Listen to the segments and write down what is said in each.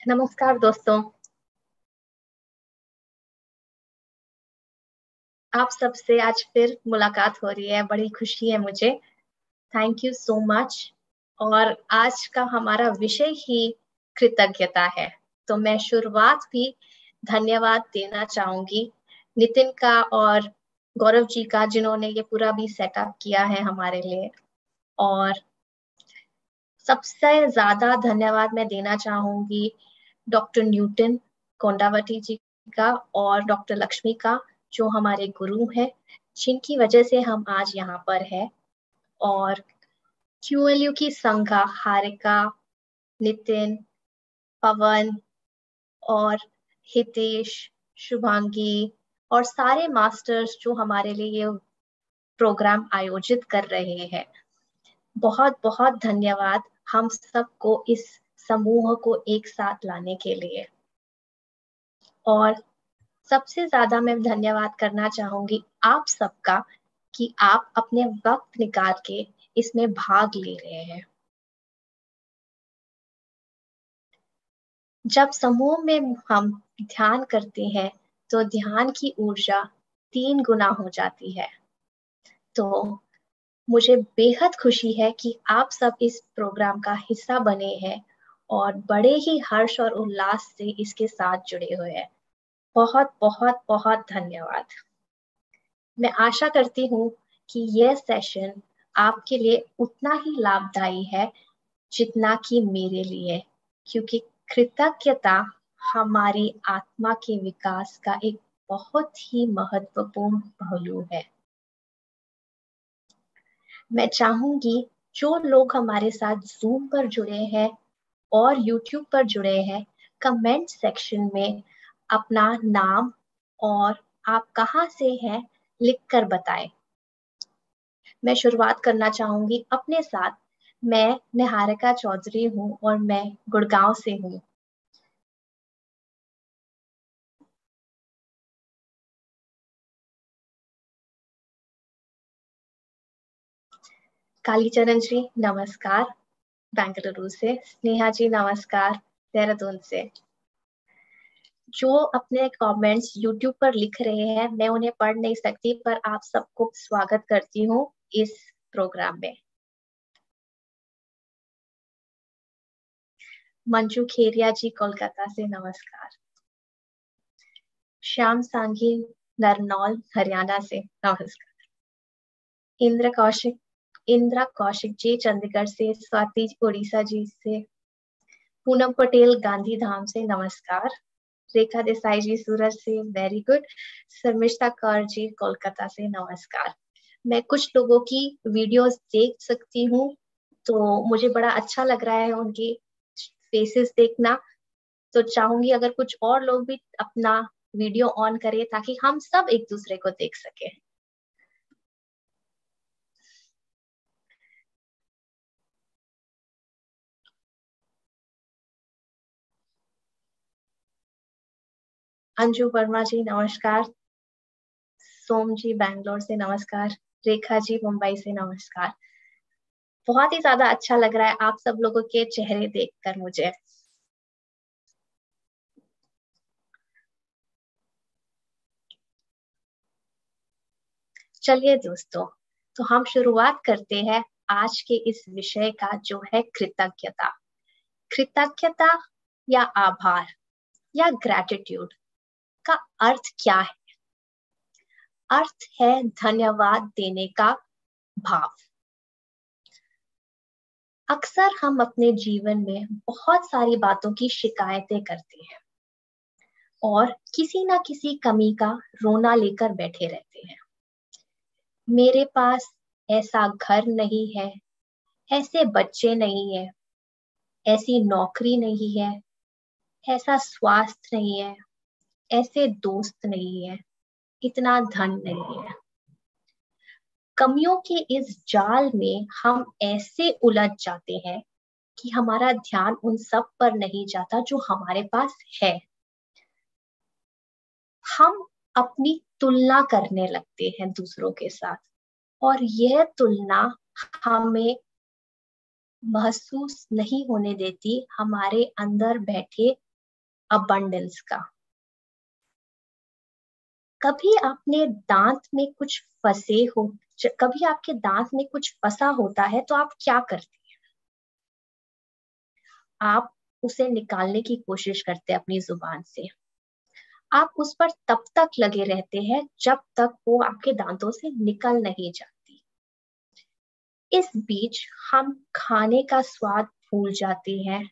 नमस्कार दोस्तों। आप सबसे आज फिर मुलाकात हो रही है, बड़ी खुशी है मुझे। Thank you so much. और आज का हमारा विषय ही कृतज्ञता है। तो मैं शुरुआत भी धन्यवाद देना चाहूंगी नितिन का और गौरव जी का, जिन्होंने ये पूरा भी सेटअप किया है हमारे लिए। और सबसे ज्यादा धन्यवाद मैं देना चाहूंगी डॉक्टर न्यूटन कोंडावती जी का और डॉक्टर लक्ष्मी का, जो हमारे गुरु हैं, जिनकी वजह से हम आज यहाँ पर हैं। और क्यूएलयू की संघा हारिका, नितिन, पवन और हितेश, शुभांगी और सारे मास्टर्स जो हमारे लिए ये प्रोग्राम आयोजित कर रहे हैं, बहुत बहुत धन्यवाद हम सबको इस समूह को एक साथ लाने के लिए। और सबसे ज्यादा मैं धन्यवाद करना चाहूंगी आप सबका कि आप अपने वक्त निकाल के इसमें भाग ले रहे हैं। जब समूह में हम ध्यान करते हैं तो ध्यान की ऊर्जा 3 गुना हो जाती है। तो मुझे बेहद खुशी है कि आप सब इस प्रोग्राम का हिस्सा बने हैं और बड़े ही हर्ष और उल्लास से इसके साथ जुड़े हुए हैं। बहुत बहुत बहुत धन्यवाद। मैं आशा करती हूँ कि यह सेशन आपके लिए उतना ही लाभदायी है जितना कि मेरे लिए, क्योंकि कृतज्ञता हमारी आत्मा के विकास का एक बहुत ही महत्वपूर्ण पहलू है। मैं चाहूंगी जो लोग हमारे साथ जूम पर जुड़े हैं और यूट्यूब पर जुड़े हैं, कमेंट सेक्शन में अपना नाम और आप कहाँ से हैं लिखकर बताएं। मैं शुरुआत करना चाहूंगी अपने साथ। मैं निहारिका चौधरी हूँ और मैं गुड़गांव से हूँ। कालीचरण जी नमस्कार, बेंगलुरु से। स्नेहा जी नमस्कार, देहरादून से। जो अपने कमेंट्स यूट्यूब पर लिख रहे हैं, मैं उन्हें पढ़ नहीं सकती, पर आप सबको स्वागत करती हूँ इस प्रोग्राम में। मंजू खेरिया जी कोलकाता से नमस्कार। श्याम सांघी नरनौल हरियाणा से नमस्कार। इंद्रा कौशिक जी चंडीगढ़ से। स्वाति उड़ीसा जी से। पूनम पटेल गांधीधाम से नमस्कार। रेखा देसाई जी सूरत से, वेरी गुड। शर्मिष्ठा कौर जी कोलकाता से नमस्कार। मैं कुछ लोगों की वीडियोस देख सकती हूँ, तो मुझे बड़ा अच्छा लग रहा है उनकी फेसेस देखना। तो चाहूंगी अगर कुछ और लोग भी अपना वीडियो ऑन करें ताकि हम सब एक दूसरे को देख सके। अंजू वर्मा जी नमस्कार। सोम जी बैंगलोर से नमस्कार। रेखा जी मुंबई से नमस्कार। बहुत ही ज्यादा अच्छा लग रहा है आप सब लोगों के चेहरे देखकर मुझे। चलिए दोस्तों, तो हम शुरुआत करते हैं आज के इस विषय का, जो है कृतज्ञता। कृतज्ञता या आभार या ग्रैटिट्यूड का अर्थ क्या है? अर्थ है धन्यवाद देने का भाव। अक्सर हम अपने जीवन में बहुत सारी बातों की शिकायतें करते हैं और किसी ना किसी कमी का रोना लेकर बैठे रहते हैं। मेरे पास ऐसा घर नहीं है, ऐसे बच्चे नहीं है, ऐसी नौकरी नहीं है, ऐसा स्वास्थ्य नहीं है, ऐसे दोस्त नहीं है, इतना धन नहीं है। कमियों के इस जाल में हम ऐसे उलझ जाते हैं कि हमारा ध्यान उन सब पर नहीं जाता जो हमारे पास है। हम अपनी तुलना करने लगते हैं दूसरों के साथ, और यह तुलना हमें महसूस नहीं होने देती हमारे अंदर बैठे अबंडेंस का। कभी आपने दांत में कुछ फंसे हो, कभी आपके दांत में कुछ फंसा होता है तो आप क्या करते हैं? आप उसे निकालने की कोशिश करते हैं अपनी जुबान से। आप उस पर तब तक लगे रहते हैं जब तक वो आपके दांतों से निकल नहीं जाती। इस बीच हम खाने का स्वाद भूल जाते हैं।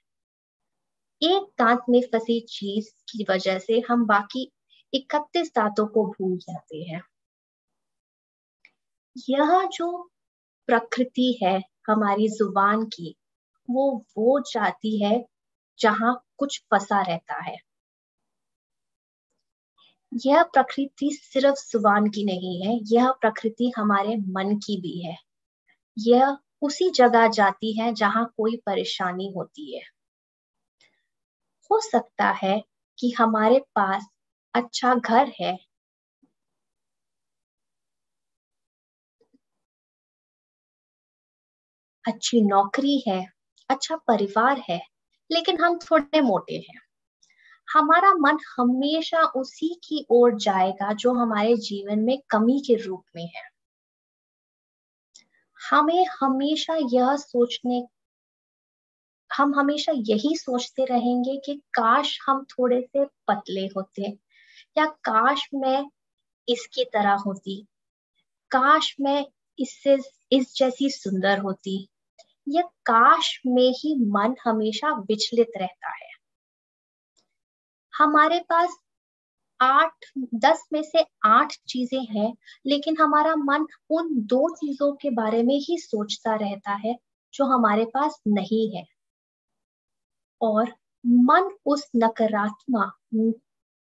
एक दांत में फंसी चीज की वजह से हम बाकी 31 दांतों को भूल जाते हैं। यह जो प्रकृति है हमारी जुबान की, वो जाती है जहां कुछ फंसा रहता है। यह प्रकृति सिर्फ जुबान की नहीं है, यह प्रकृति हमारे मन की भी है। यह उसी जगह जाती है जहां कोई परेशानी होती है। हो सकता है कि हमारे पास अच्छा घर है, अच्छी नौकरी है, अच्छा परिवार है, लेकिन हम थोड़े मोटे हैं। हमारा मन हमेशा उसी की ओर जाएगा जो हमारे जीवन में कमी के रूप में है। हमें हमेशा यह सोचने हम हमेशा यही सोचते रहेंगे कि काश हम थोड़े से पतले होते, या काश मैं इसकी तरह होती, काश मैं इससे इस जैसी सुंदर होती। यह काश में ही मन हमेशा विचलित रहता है। हमारे पास 10 में से 8 चीजें हैं, लेकिन हमारा मन उन 2 चीजों के बारे में ही सोचता रहता है जो हमारे पास नहीं है। और मन उस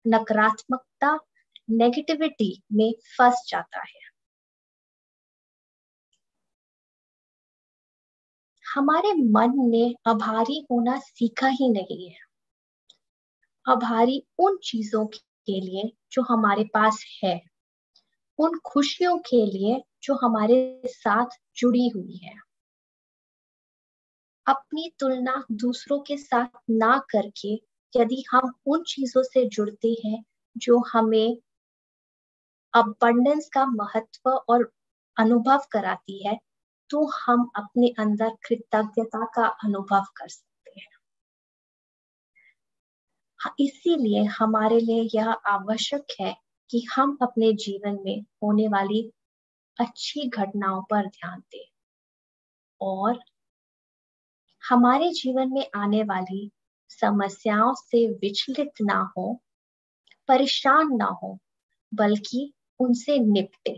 नकारात्मकता, नेगेटिविटी में फंस जाता है। हमारे मन ने आभारी होना सीखा ही नहीं है। आभारी उन चीजों के लिए जो हमारे पास है, उन खुशियों के लिए जो हमारे साथ जुड़ी हुई है। अपनी तुलना दूसरों के साथ ना करके यदि हम उन चीजों से जुड़ते हैं जो हमें अबंडेंस का महत्व और अनुभव कराती है, तो हम अपने अंदर कृतज्ञता का अनुभव कर सकते हैं। इसीलिए हमारे लिए यह आवश्यक है कि हम अपने जीवन में होने वाली अच्छी घटनाओं पर ध्यान दें और हमारे जीवन में आने वाली समस्याओं से विचलित ना हो, परेशान ना हो, बल्कि उनसे निपटे।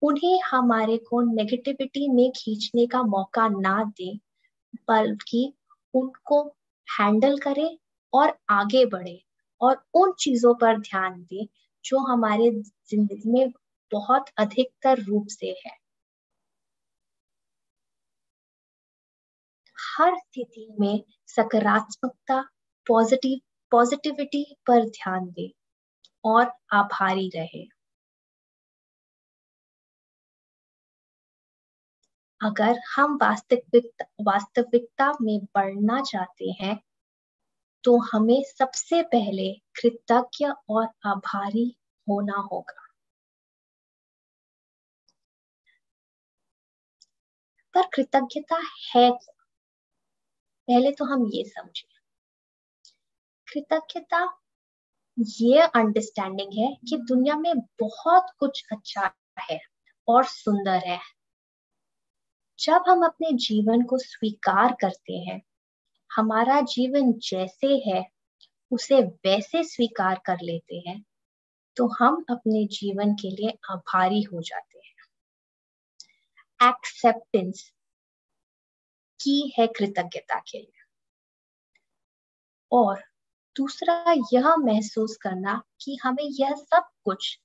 उन्हें हमारे को नेगेटिविटी में खींचने का मौका ना दें, बल्कि उनको हैंडल करें और आगे बढ़े और उन चीजों पर ध्यान दें जो हमारे जिंदगी में बहुत अधिकतर रूप से है। हर स्थिति में सकारात्मकता, पॉजिटिविटी पर ध्यान दें और आभारी रहे। अगर हम वास्तविकता में बढ़ना चाहते हैं तो हमें सबसे पहले कृतज्ञ और आभारी होना होगा। पर कृतज्ञता है क्या? पहले तो हम ये समझें। कृतज्ञता ये अंडरस्टैंडिंग है कि दुनिया में बहुत कुछ अच्छा है और सुंदर है। जब हम अपने जीवन को स्वीकार करते हैं, हमारा जीवन जैसे है उसे वैसे स्वीकार कर लेते हैं, तो हम अपने जीवन के लिए आभारी हो जाते हैं। एक्सेप्टेंस की है कृतज्ञता के लिए। और दूसरा यह महसूस करना कि हमें यह सब कुछ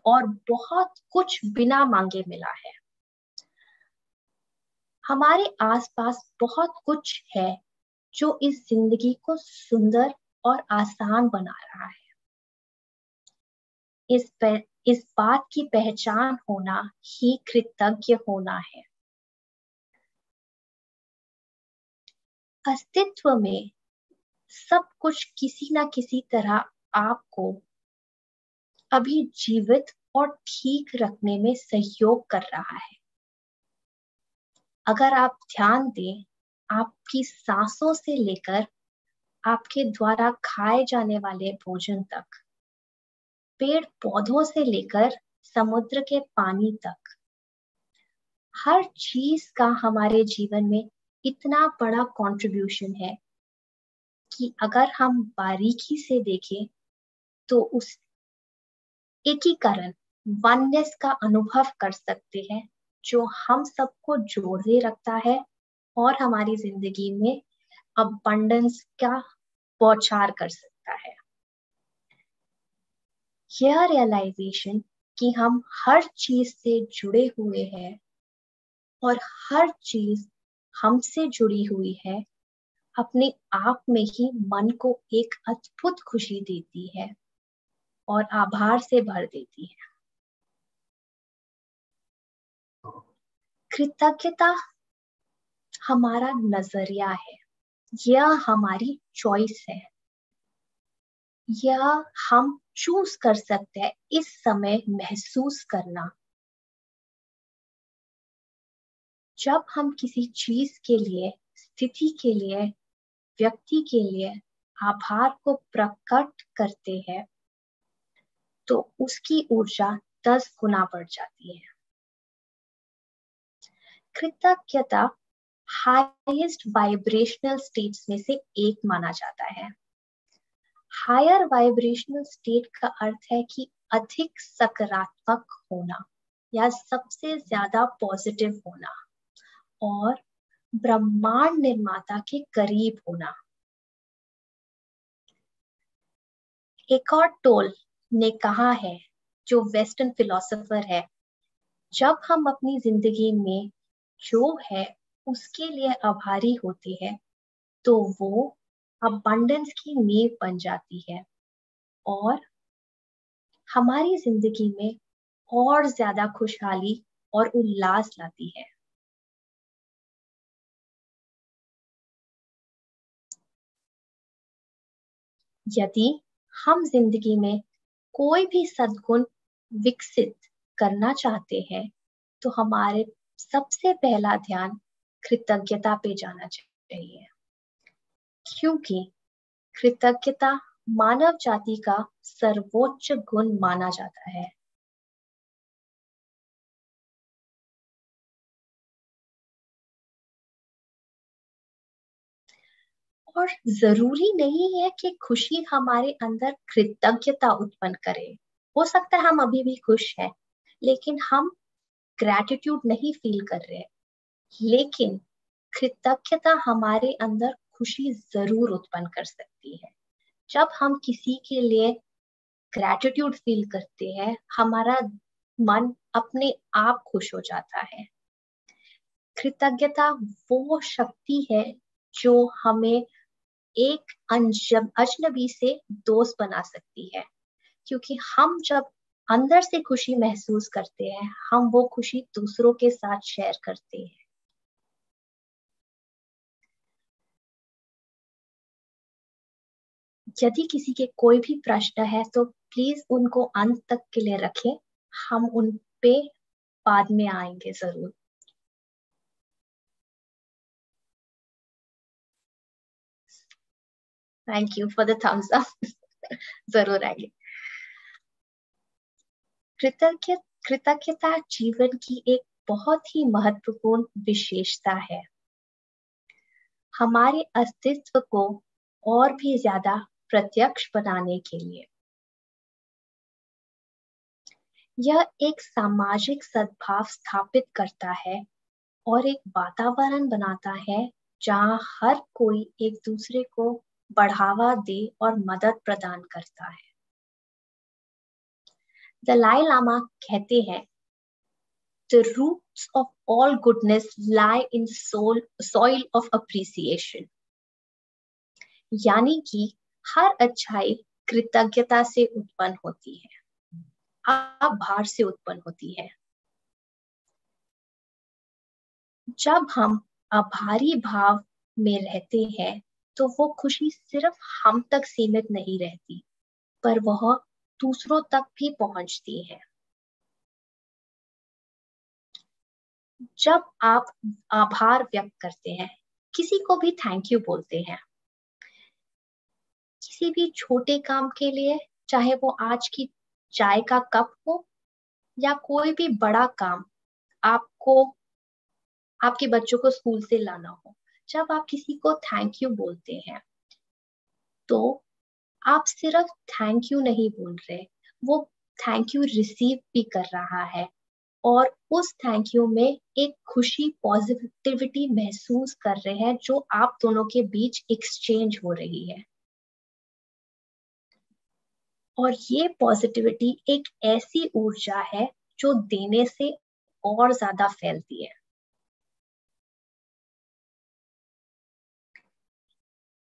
और बहुत कुछ बिना मांगे मिला है। हमारे आसपास बहुत कुछ है जो इस जिंदगी को सुंदर और आसान बना रहा है। इस बात की पहचान होना ही कृतज्ञ होना है। अस्तित्व में सब कुछ किसी ना किसी तरह आपको अभी जीवित और ठीक रखने में सहयोग कर रहा है। अगर आप ध्यान दें, आपकी सांसों से लेकर आपके द्वारा खाए जाने वाले भोजन तक, पेड़ पौधों से लेकर समुद्र के पानी तक, हर चीज का हमारे जीवन में इतना बड़ा कंट्रीब्यूशन है कि अगर हम बारीकी से देखें तो उस एकीकरण, वननेस का अनुभव कर सकते हैं, जो हम सबको जोड़े रखता है और हमारी जिंदगी में अबंडेंस का बौछार कर सकता है। यह रियलाइजेशन कि हम हर चीज से जुड़े हुए हैं और हर चीज हमसे जुड़ी हुई है, अपने आप में ही मन को एक अद्भुत खुशी देती है और आभार से भर देती है। कृतज्ञता हमारा नजरिया है, यह हमारी चॉइस है, यह हम चूज कर सकते हैं इस समय महसूस करना। जब हम किसी चीज के लिए, स्थिति के लिए, व्यक्ति के लिए आभार को प्रकट करते हैं तो उसकी ऊर्जा 10 गुना बढ़ जाती है। कृतज्ञता हाईएस्ट वाइब्रेशनल स्टेट्स में से एक माना जाता है। हायर वाइब्रेशनल स्टेट का अर्थ है कि अधिक सकारात्मक होना या सबसे ज्यादा पॉजिटिव होना और ब्रह्मांड निर्माता के करीब होना। एकार्ट टोल ने कहा है, जो वेस्टर्न फिलोसोफर है, जब हम अपनी जिंदगी में जो है उसके लिए आभारी होते हैं तो वो अबंडेंस की नींव बन जाती है और हमारी जिंदगी में और ज्यादा खुशहाली और उल्लास लाती है। यदि हम जिंदगी में कोई भी सद्गुण विकसित करना चाहते हैं तो हमारे सबसे पहला ध्यान कृतज्ञता पे जाना चाहिए, क्योंकि कृतज्ञता मानव जाति का सर्वोच्च गुण माना जाता है। और जरूरी नहीं है कि खुशी हमारे अंदर कृतज्ञता उत्पन्न करे। हो सकता है हम अभी भी खुश हैं, लेकिन हम ग्रैटिट्यूड नहीं फील कर रहे, लेकिन कृतज्ञता हमारे अंदर खुशी जरूर उत्पन्न कर सकती है। जब हम किसी के लिए ग्रैटिट्यूड फील करते हैं, हमारा मन अपने आप खुश हो जाता है। कृतज्ञता वो शक्ति है जो हमें एक अजनबी से दोस्त बना सकती है, क्योंकि हम जब अंदर से खुशी महसूस करते हैं, हम वो खुशी दूसरों के साथ शेयर करते हैं। यदि किसी के कोई भी प्रश्न है तो प्लीज उनको अंत तक के लिए रखें, हम उन पे बाद में आएंगे जरूर। Thank you for the thumbs up. जरूर आएंगे। कृतज्ञता जीवन की एक बहुत ही महत्वपूर्ण विशेषता है, हमारे अस्तित्व को और भी ज्यादा प्रत्यक्ष बनाने के लिए। यह एक सामाजिक सद्भाव स्थापित करता है और एक वातावरण बनाता है जहां हर कोई एक दूसरे को बढ़ावा दे और मदद प्रदान करता है। दलाई लामा कहते हैं, The roots of all goodness lie in soil of appreciation. यानी कि हर अच्छाई कृतज्ञता से उत्पन्न होती है, आभार से उत्पन्न होती है। जब हम आभारी भाव में रहते हैं तो वो खुशी सिर्फ हम तक सीमित नहीं रहती, पर वह दूसरों तक भी पहुंचती है। जब आप आभार व्यक्त करते हैं, किसी को भी थैंक यू बोलते हैं, किसी भी छोटे काम के लिए, चाहे वो आज की चाय का कप हो या कोई भी बड़ा काम, आपको आपके बच्चों को स्कूल से लाना हो, जब आप किसी को थैंक यू बोलते हैं तो आप सिर्फ थैंक यू नहीं बोल रहे, वो थैंक यू रिसीव भी कर रहा है, और उस थैंक यू में एक खुशी, पॉजिटिविटी महसूस कर रहे हैं जो आप दोनों के बीच एक्सचेंज हो रही है। और ये पॉजिटिविटी एक ऐसी ऊर्जा है जो देने से और ज्यादा फैलती है।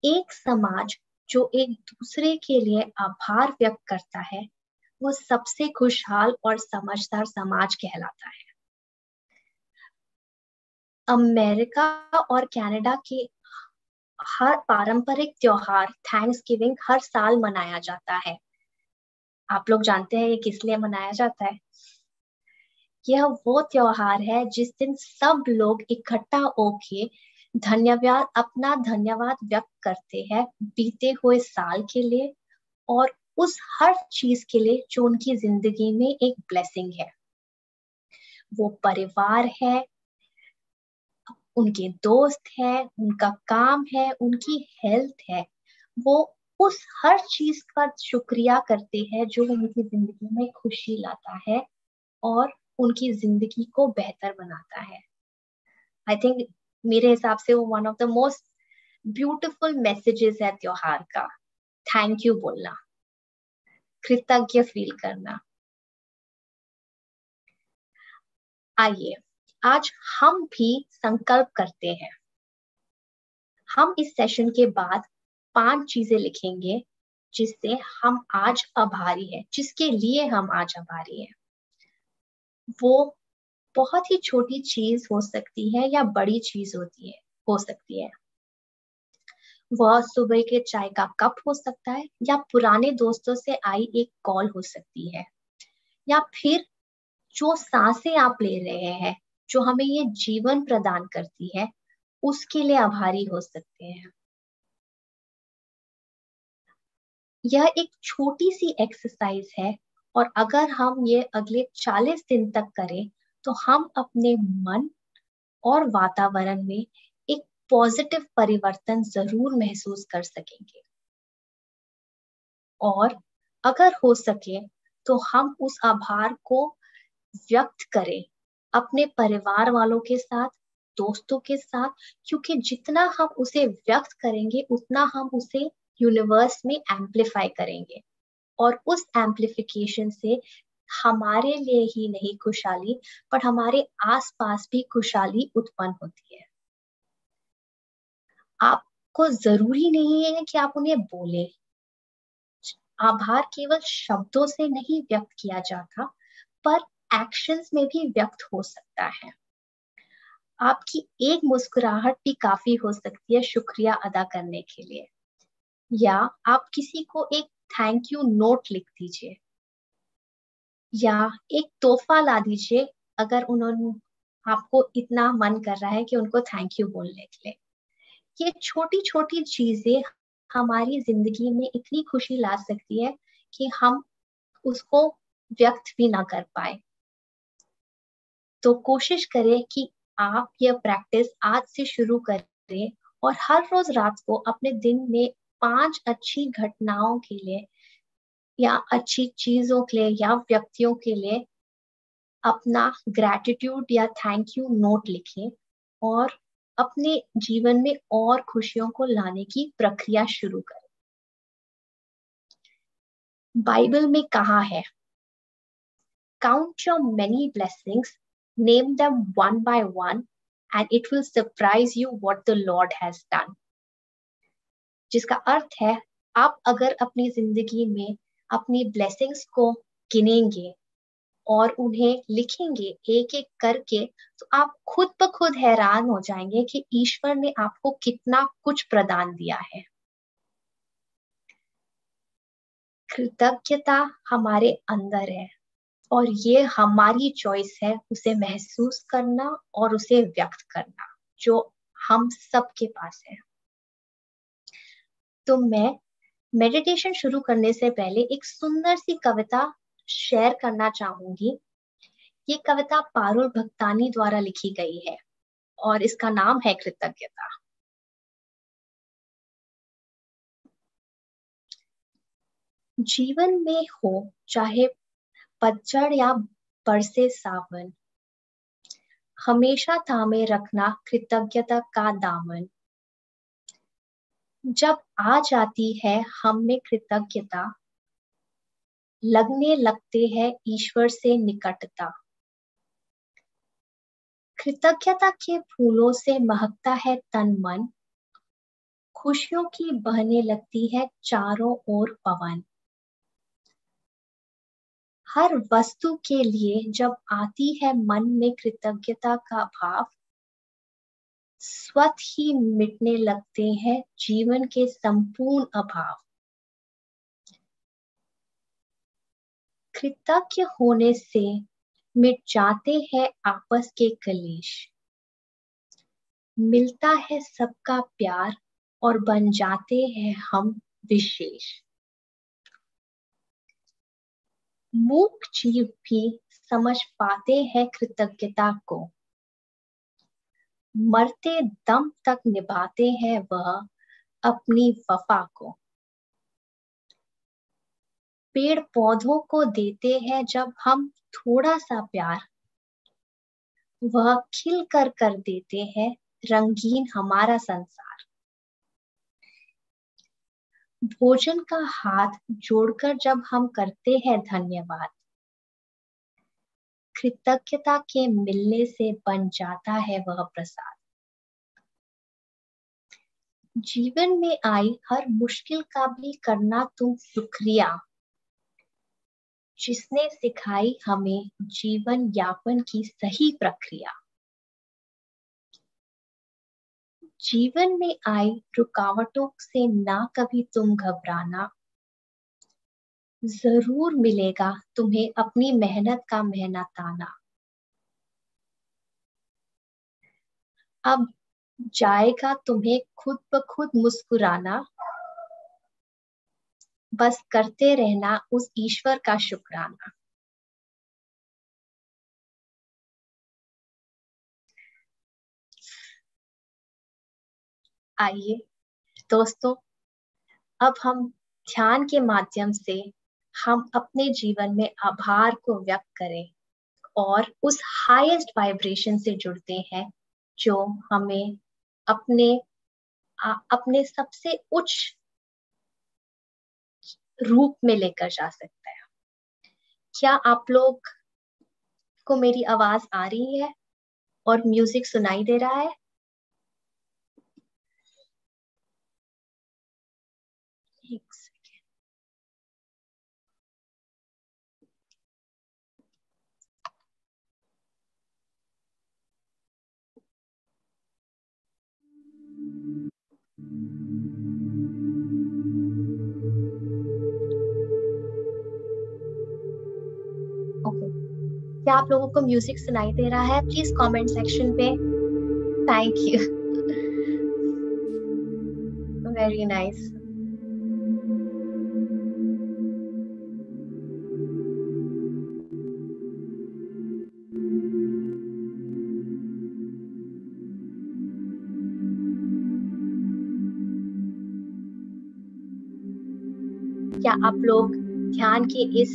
एक समाज जो एक दूसरे के लिए आभार व्यक्त करता है, वो सबसे खुशहाल और समझदार समाज कहलाता है। अमेरिका और कनाडा के हर पारंपरिक त्योहार थैंक्सगिविंग हर साल मनाया जाता है। आप लोग जानते हैं ये किस लिए मनाया जाता है? यह वो त्योहार है जिस दिन सब लोग इकट्ठा होके अपना धन्यवाद व्यक्त करते हैं बीते हुए साल के लिए, और उस हर चीज के लिए जो उनकी जिंदगी में एक ब्लेसिंग है। वो परिवार है, उनके दोस्त है, उनका काम है, उनकी हेल्थ है, वो उस हर चीज का शुक्रिया करते हैं जो उनकी जिंदगी में खुशी लाता है और उनकी जिंदगी को बेहतर बनाता है। आई थिंक मेरे हिसाब से वो one of the most beautiful messages है त्योहार का, थैंक यू बोलना, कृतज्ञ फील करना। आइए आज हम भी संकल्प करते हैं। हम इस सेशन के बाद 5 चीजें लिखेंगे जिससे हम आज आभारी हैं, जिसके लिए हम आज आभारी हैं। वो बहुत ही छोटी चीज हो सकती है या बड़ी चीज हो सकती है। वह सुबह के चाय का कप हो सकता है, या पुराने दोस्तों से आई एक कॉल हो सकती है, या फिर जो सांसें आप ले रहे हैं जो हमें ये जीवन प्रदान करती है, उसके लिए आभारी हो सकते हैं। यह एक छोटी सी एक्सरसाइज है, और अगर हम ये अगले 40 दिन तक करें तो हम अपने मन और वातावरण में एक पॉजिटिव परिवर्तन जरूर महसूस कर सकेंगे। और अगर हो सके तो हम उस आभार को व्यक्त करें अपने परिवार वालों के साथ, दोस्तों के साथ, क्योंकि जितना हम उसे व्यक्त करेंगे उतना हम उसे यूनिवर्स में एम्पलीफाई करेंगे, और उस एम्पलीफिकेशन से हमारे लिए ही नहीं खुशहाली, पर हमारे आसपास भी खुशहाली उत्पन्न होती है। आपको जरूरी नहीं है कि आप उन्हें बोले। आभार केवल शब्दों से नहीं व्यक्त किया जाता, पर एक्शंस में भी व्यक्त हो सकता है। आपकी एक मुस्कुराहट भी काफी हो सकती है शुक्रिया अदा करने के लिए, या आप किसी को एक थैंक यू नोट लिख दीजिए, या एक तोहफा ला दीजिए अगर उन्होंने आपको इतना मन कर रहा है कि उनको थैंक यू बोलने के लिए। ये छोटी छोटी चीजें हमारी जिंदगी में इतनी खुशी ला सकती है कि हम उसको व्यक्त भी ना कर पाए। तो कोशिश करें कि आप यह प्रैक्टिस आज से शुरू करें, और हर रोज रात को अपने दिन में 5 अच्छी घटनाओं के लिए या अच्छी चीजों के लिए या व्यक्तियों के लिए अपना ग्रैटिट्यूड या थैंक यू नोट लिखें, और अपने जीवन में और खुशियों को लाने की प्रक्रिया शुरू करें। बाइबल में कहा है, count your many blessings, name them one by one, and it will surprise you what the Lord has done। जिसका अर्थ है, आप अगर अपनी जिंदगी में अपनी ब्लेसिंग्स को गिनेंगे और उन्हें लिखेंगे एक एक करके, तो आप खुद ब खुद हैरान हो जाएंगे कि ईश्वर ने आपको कितना कुछ प्रदान दिया है। कृतज्ञता हमारे अंदर है और ये हमारी चॉइस है उसे महसूस करना और उसे व्यक्त करना, जो हम सबके पास है। तो मैं मेडिटेशन शुरू करने से पहले एक सुंदर सी कविता शेयर करना चाहूंगी। ये कविता पारुल भक्तानी द्वारा लिखी गई है और इसका नाम है कृतज्ञता। जीवन में हो चाहे पतझड़ या बरसे सावन, हमेशा थामे रखना कृतज्ञता का दामन। जब आ जाती है हम में कृतज्ञता, लगने लगते हैं ईश्वर से निकटता। कृतज्ञता के फूलों से महकता है तन मन, खुशियों की बहने लगती है चारों ओर पवन। हर वस्तु के लिए जब आती है मन में कृतज्ञता का भाव, स्वतः ही मिटने लगते हैं जीवन के संपूर्ण अभाव। कृतज्ञ होने से मिट जाते हैं आपस के कलेश, मिलता है सबका प्यार और बन जाते हैं हम विशेष। मूक जीव भी समझ पाते हैं कृतज्ञता को, मरते दम तक निभाते हैं वह अपनी वफा को। पेड़ पौधों को देते हैं जब हम थोड़ा सा प्यार, वह खिल कर देते हैं रंगीन हमारा संसार। भोजन का हाथ जोड़कर जब हम करते हैं धन्यवाद, कृतज्ञता के मिलने से बन जाता है वह प्रसाद। जीवन में आई हर मुश्किल का भी करना तुम शुक्रिया, जिसने सिखाई हमें जीवन यापन की सही प्रक्रिया। जीवन में आई रुकावटों से ना कभी तुम घबराना, जरूर मिलेगा तुम्हें अपनी मेहनत का मेहनताना। अब जाएगा तुम्हें खुद ब खुद मुस्कुराना, बस करते रहना उस ईश्वर का शुक्राना। आइए दोस्तों, अब हम ध्यान के माध्यम से हम अपने जीवन में आभार को व्यक्त करें और उस हाईएस्ट वाइब्रेशन से जुड़ते हैं जो हमें अपने अपने सबसे उच्च रूप में लेकर जा सकता है। क्या आप लोग को मेरी आवाज आ रही है और म्यूजिक सुनाई दे रहा है? एक सेकेंड। ओके, क्या आप लोगों को म्यूजिक सुनाई दे रहा है? प्लीज कमेंट सेक्शन पे। Thank you. Very nice. क्या आप लोग ध्यान के इस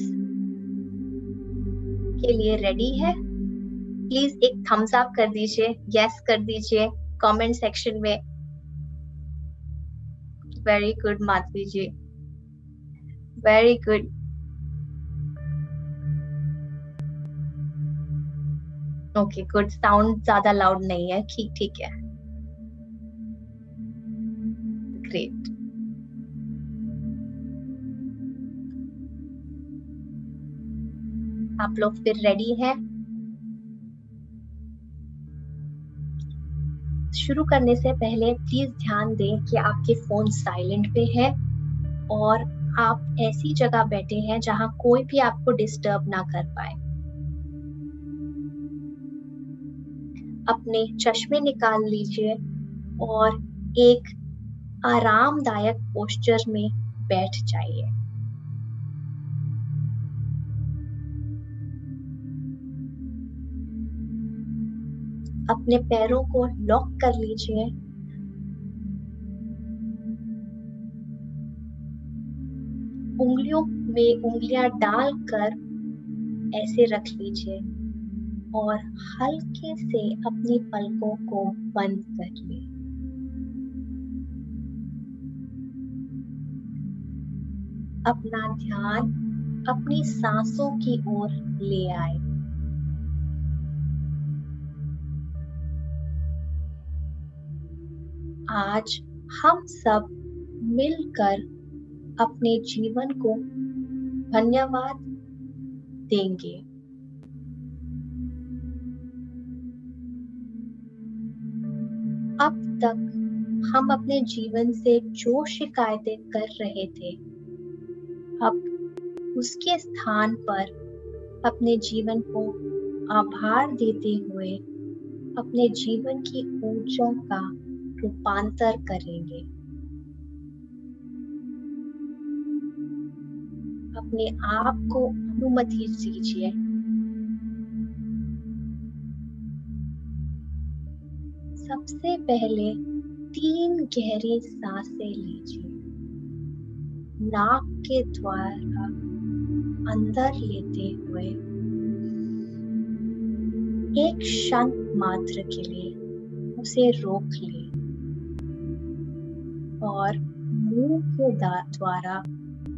के लिए रेडी है? प्लीज एक थम्स अप कर दीजिए, यस कर दीजिए कमेंट सेक्शन में। Very good Madhavi ji, very good. Okay good, sound ज्यादा लाउड नहीं है, ठीक ठीक है। ग्रेट। आप लोग फिर रेडी हैं? शुरू करने से पहले प्लीज ध्यान दें कि आपके फोन साइलेंट पे है और आप ऐसी जगह बैठे हैं जहां कोई भी आपको डिस्टर्ब ना कर पाए। अपने चश्मे निकाल लीजिए और एक आरामदायक पोस्चर में बैठ जाइए। अपने पैरों को लॉक कर लीजिए। उंगलियों में उंगलियां डालकर ऐसे रख लीजिए और हल्के से अपनी पलकों को बंद कर ले। अपना ध्यान अपनी सांसों की ओर ले आए। आज हम सब मिलकर अपने जीवन को धन्यवाद देंगे। अब तक हम अपने जीवन से जो शिकायतें कर रहे थे, अब उसके स्थान पर अपने जीवन को आभार देते हुए अपने जीवन की ऊर्जा का रूपांतर करेंगे। अपने आप को अनुमति दीजिए। सबसे पहले 3 गहरी सांसें लीजिए। नाक के द्वारा अंदर लेते हुए एक क्षण मात्र के लिए उसे रोक लें और मुंह के द्वारा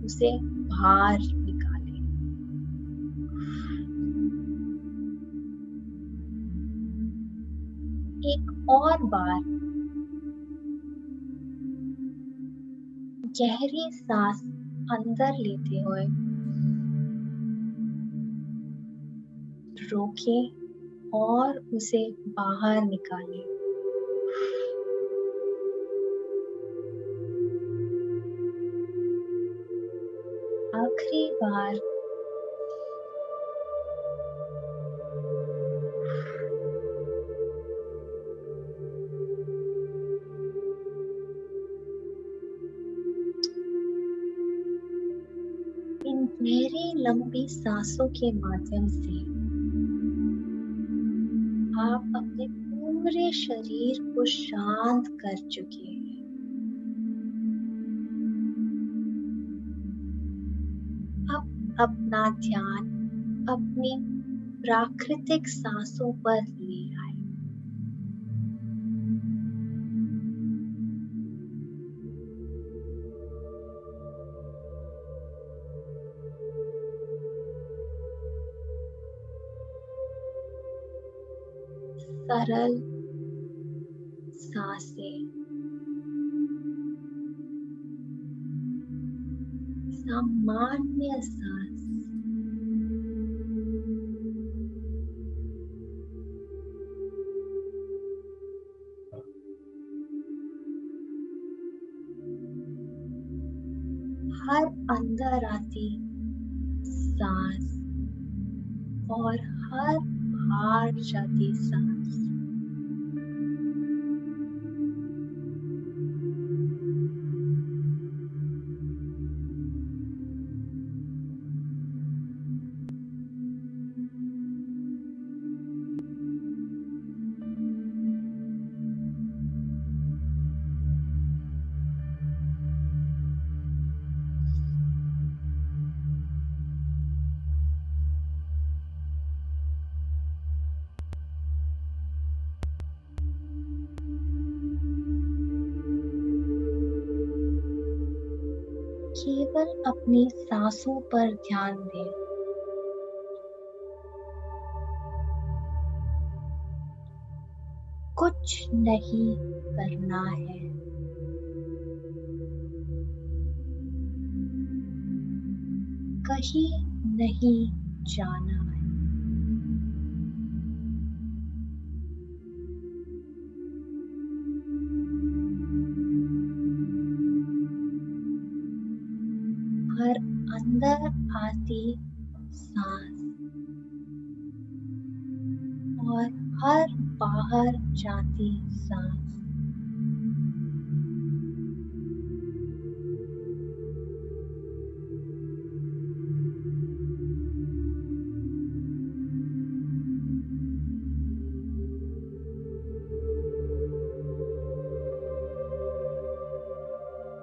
उसे बाहर निकालें। एक और बार गहरी सांस अंदर लेते हुए रोकें और उसे बाहर निकालें। आखिरी बार इन गहरी लंबी सांसों के माध्यम से आप अपने पूरे शरीर को शांत कर चुके हैं। अब अपना ध्यान अपनी प्राकृतिक सांसों पर ले आए। सरल सांसें, सामान्य सांस, हर अंदर आती सांस और हर बाहर जाती सांस केवल अपनी सांसों पर ध्यान दें। कुछ नहीं करना है। कहीं नहीं जाना है। अंदर आती सांस और हर बाहर जाती सांस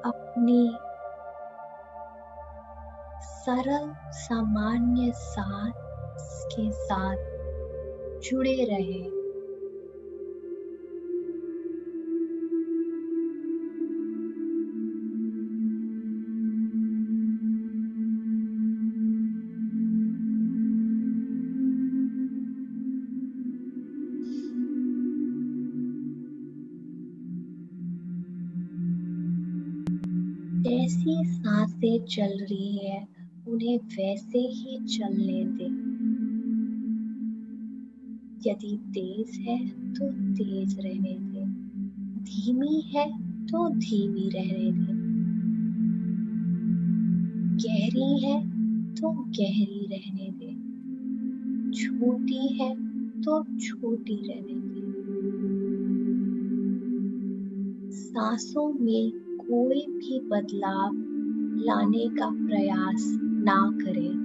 अपनी सरल सामान्य सांस के साथ जुड़े रहे। जैसी सांसें चल रही है उन्हें वैसे ही चलने दे। यदि तेज है तो तेज रहने दे, धीमी है तो धीमी रहने दे, गहरी है तो गहरी रहने दे, छोटी है तो छोटी रहने दे। सांसों में कोई भी बदलाव लाने का प्रयास ना करें।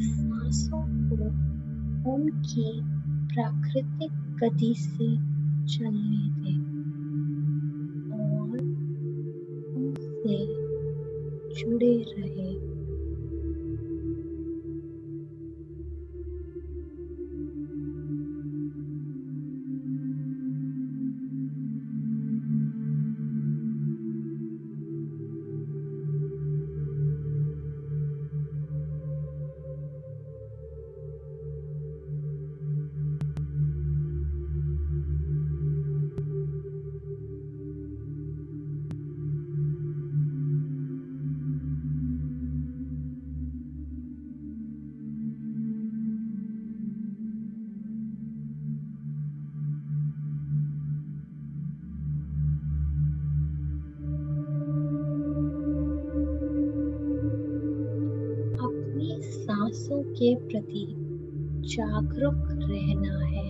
सांसों को उनकी प्राकृतिक गति से चलने दें और उनसे जुड़े रहें। अपनी सांसों के प्रति जागरूक रहना है।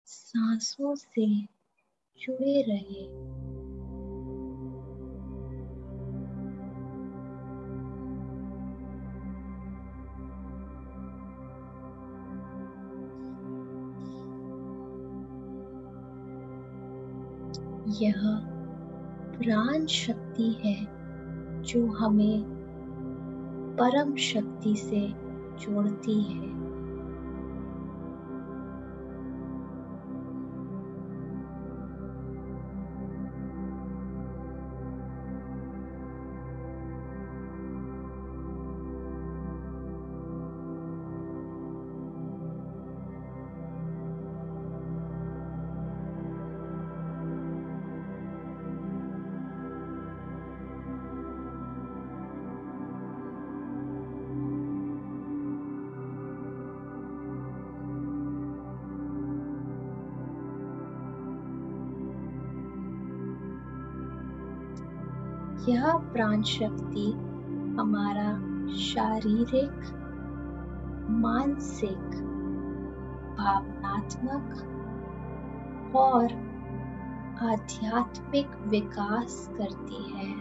सांसों से जुड़े रहे। यह प्राण शक्ति है जो हमें परम शक्ति से जोड़ती है। यह प्राण शक्ति हमारा शारीरिक, मानसिक, भावनात्मक और आध्यात्मिक विकास करती है।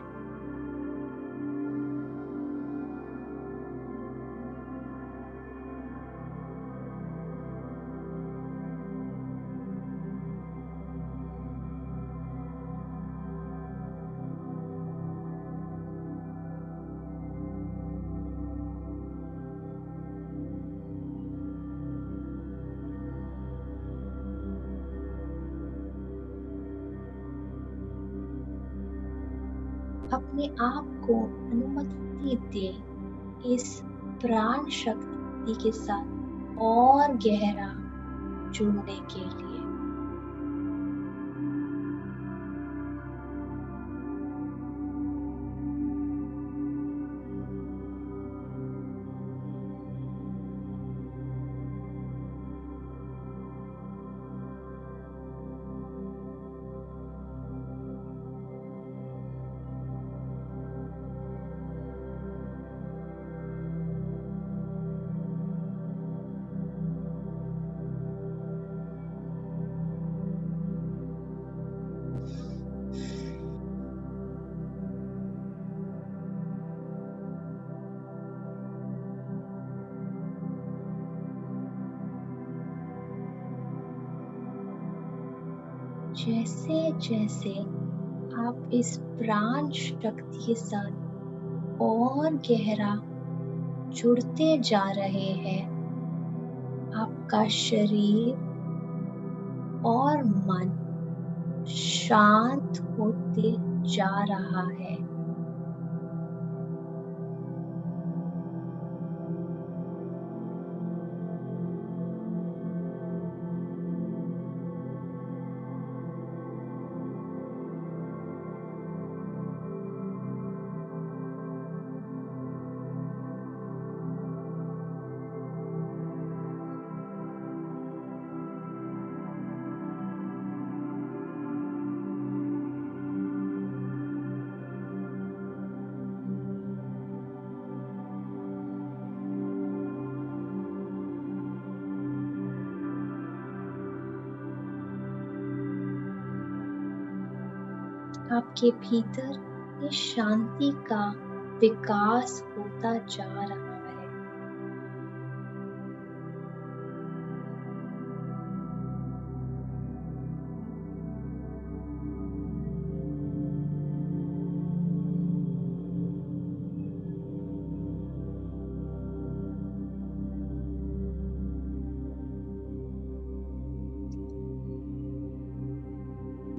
अपने आप को अनुमति दे इस प्राण शक्ति के साथ और गहरा जुड़ने के लिए। जैसे जैसे आप इस प्राण शक्ति के साथ और गहरा जुड़ते जा रहे हैं, आपका शरीर और मन शांत होते जा रहा है। आपके भीतर इस शांति का विकास होता जा रहा है।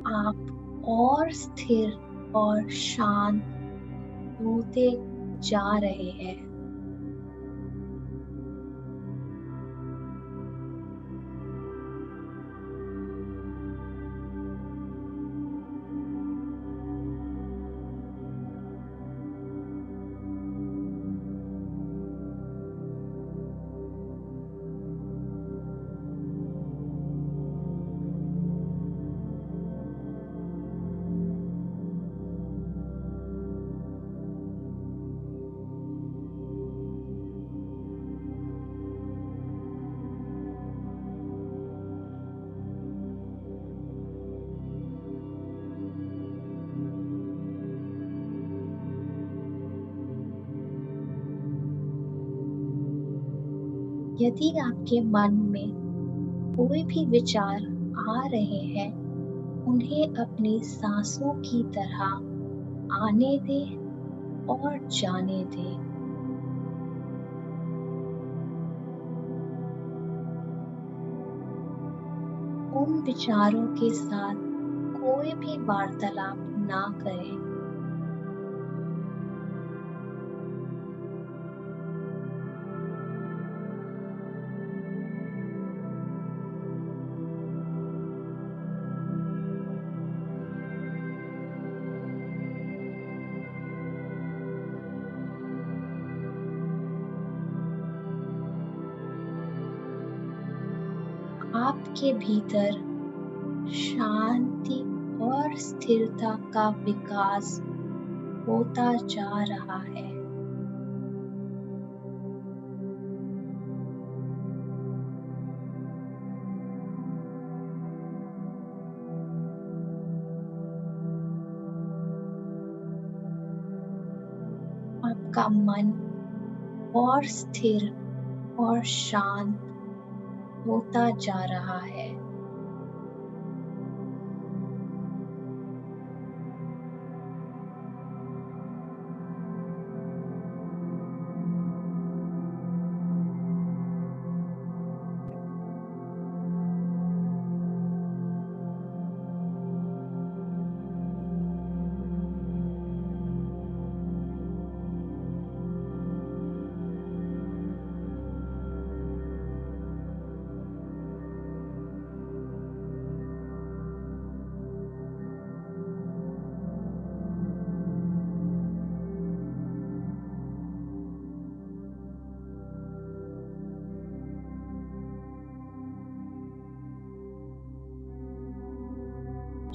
आप और स्थिर और शांत होते जा रहे हैं। यदि आपके मन में कोई भी विचार आ रहे हैं, उन्हें अपनी सांसों की तरह आने दें और जाने दें। उन विचारों के साथ कोई भी वार्तालाप ना करें। आपके भीतर शांति और स्थिरता का विकास होता जा रहा है। आपका मन और स्थिर और शांत होता जा रहा है।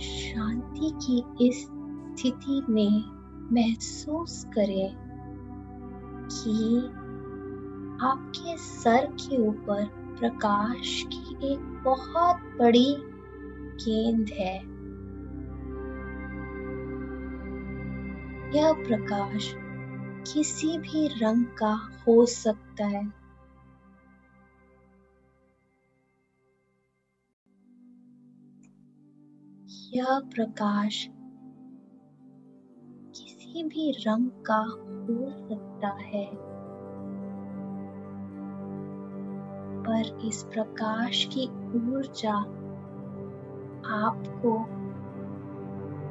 शांति की इस स्थिति में महसूस करें कि आपके सर के ऊपर प्रकाश की एक बहुत बड़ी गेंद है। यह प्रकाश किसी भी रंग का हो सकता है। यह प्रकाश किसी भी रंग का हो सकता है, पर इस प्रकाश की ऊर्जा आपको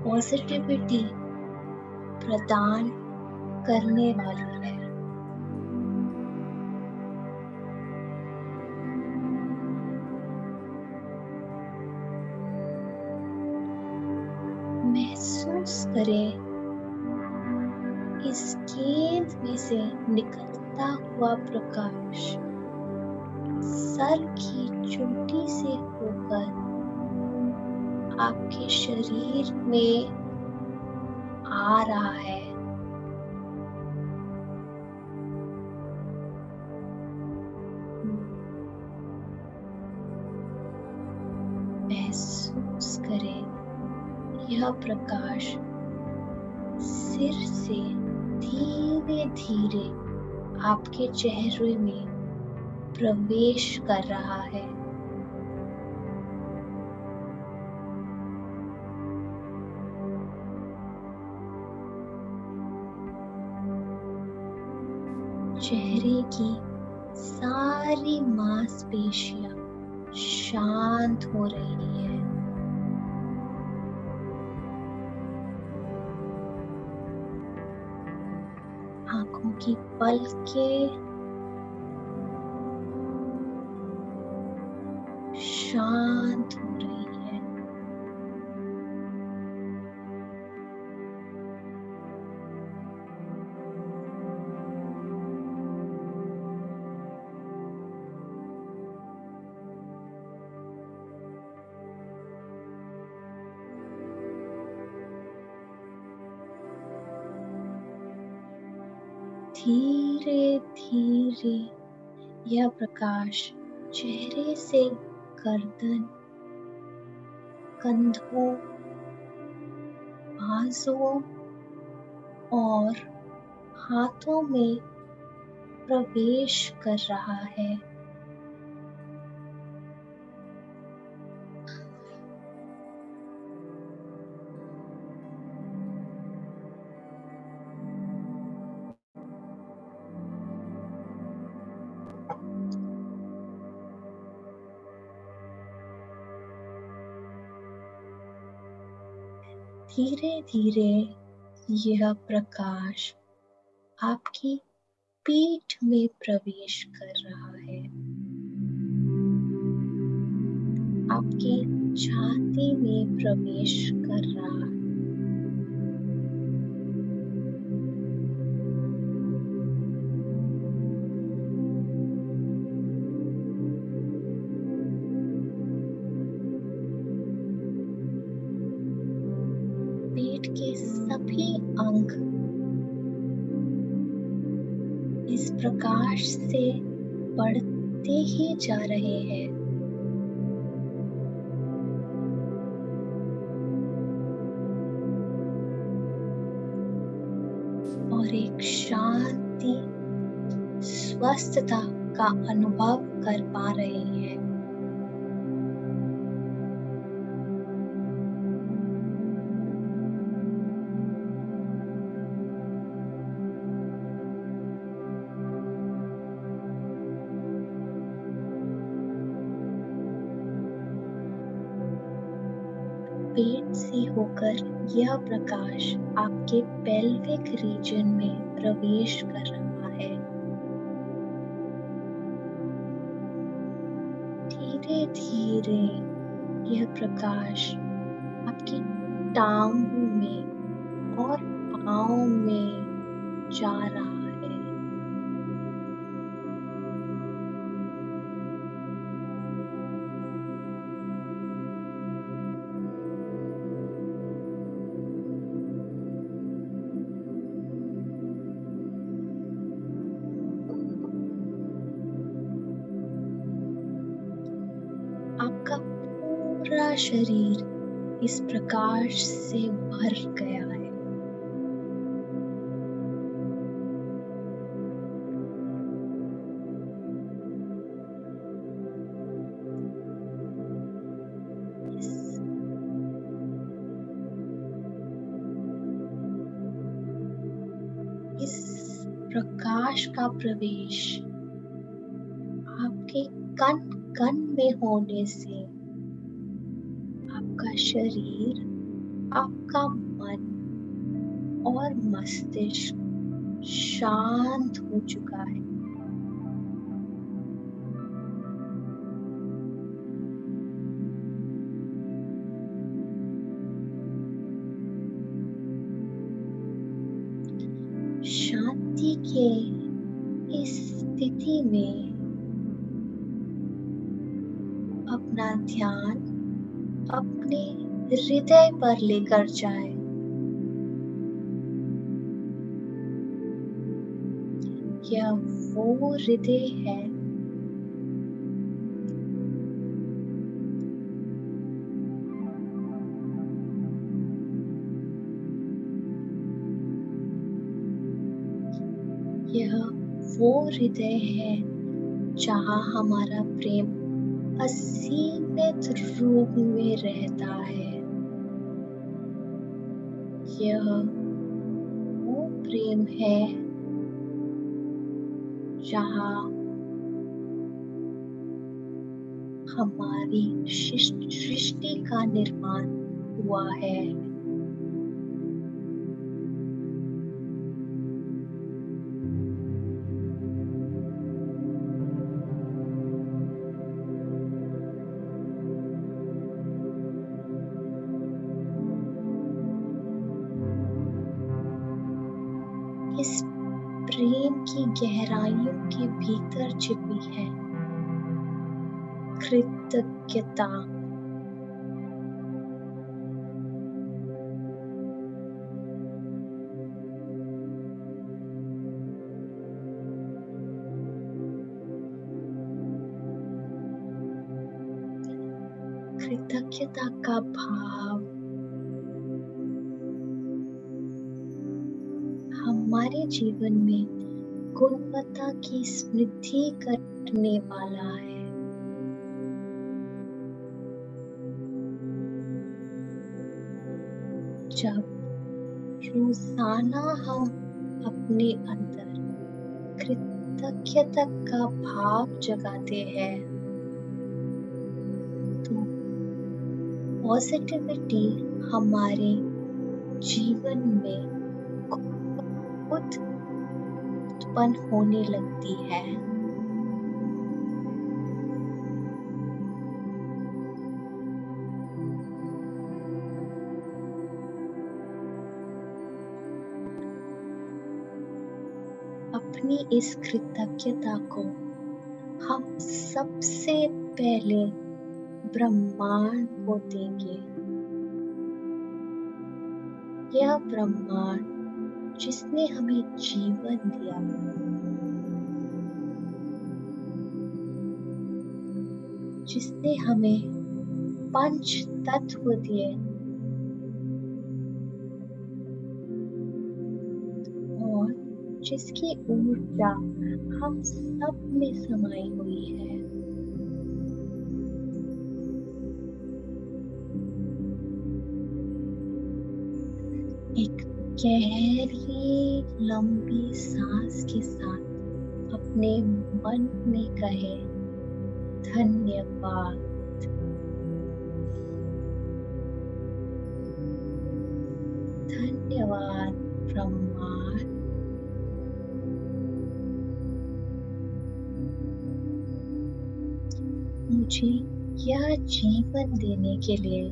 पॉजिटिविटी प्रदान करने वाली है। महसूस करें इस गेंद में से निकलता हुआ प्रकाश सर की चोटी से होकर आपके शरीर में आ रहा है। महसूस करें यह प्रकाश सिर से धीरे धीरे आपके चेहरे में प्रवेश कर रहा है। चेहरे की सारी मांसपेशियां शांत हो रही है। आंखों की पलकें शांत हो रही है। धीरे धीरे यह प्रकाश चेहरे से गर्दन, कंधों, बाजुओं और हाथों में प्रवेश कर रहा है। धीरे धीरे यह प्रकाश आपकी पीठ में प्रवेश कर रहा है, आपकी छाती में प्रवेश कर रहा है। पेट के सभी अंग इस प्रकाश से बढ़ते ही जा रहे हैं। और एक शांत मस्तता का अनुभव कर पा रहे हैं। पेट से होकर यह प्रकाश आपके पेल्विक रीजन में प्रवेश कर रहा है। धीरे धीरे यह प्रकाश आपकी टांगों में और पाँव में जा रहा है। आपका पूरा शरीर इस प्रकाश से भर गया है। इस प्रकाश का प्रवेश आपके कण कण में होने से आपका शरीर, आपका मन और मस्तिष्क शांत हो चुका है। शांति के इस स्थिति में अपना ध्यान अपने हृदय पर लेकर जाए। यह वो हृदय है यह वो हृदय है जहाँ हमारा प्रेम असीमित रूप में रहता है। यह वो प्रेम है जहाँ हमारी सृष्टि का निर्माण हुआ है। इस प्रेम की गहराइयों के भीतर छिपी है कृतज्ञता। कृतज्ञता का भाव हमारे जीवन में गुणवत्ता की समृद्धि करने वाला है। जब रोजाना हम अपने अंदर कृतज्ञता का भाव जगाते हैं तो पॉजिटिविटी हमारे जीवन में खुद उत्पन्न होने लगती है। अपनी इस कृतज्ञता को हम सबसे पहले ब्रह्मांड को देंगे। यह ब्रह्मांड जिसने हमें जीवन दिया, जिसने हमें पंच तत्व दिए और जिसकी ऊर्जा हम सब में समाई हुई है। एक गहरी लंबी सांस के साथ अपने मन में कहे, धन्यवाद। धन्यवाद ब्रह्मांड, मुझे यह जीवन देने के लिए।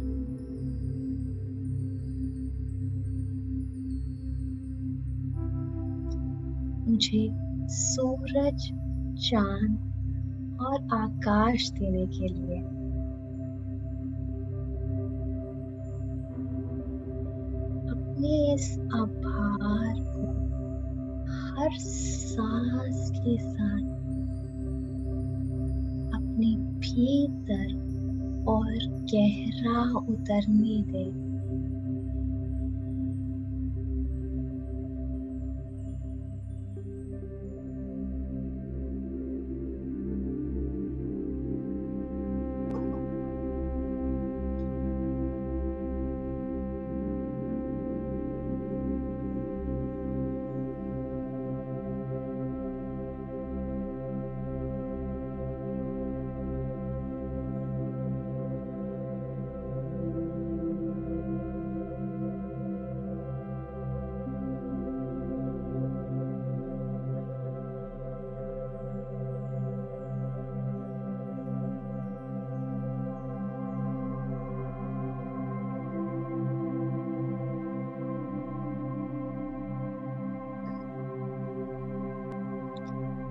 मुझे सूरज, चांद और आकाश देने के लिए। अपने इस आभार को हर सांस के साथ अपने भीतर और गहरा उतरने दें।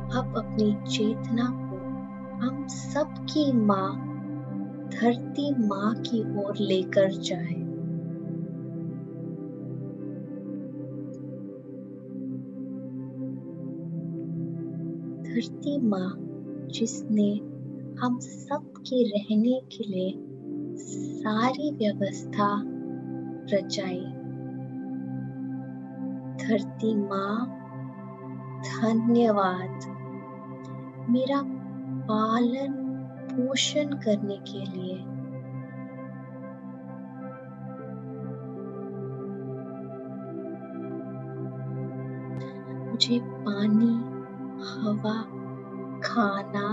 अब अपनी चेतना को हम सबकी माँ, धरती माँ की ओर लेकर जाए। धरती माँ जिसने हम सबके रहने के लिए सारी व्यवस्था रचाई। धरती माँ, धन्यवाद मेरा पालन पोषण करने के लिए। मुझे पानी, हवा, खाना,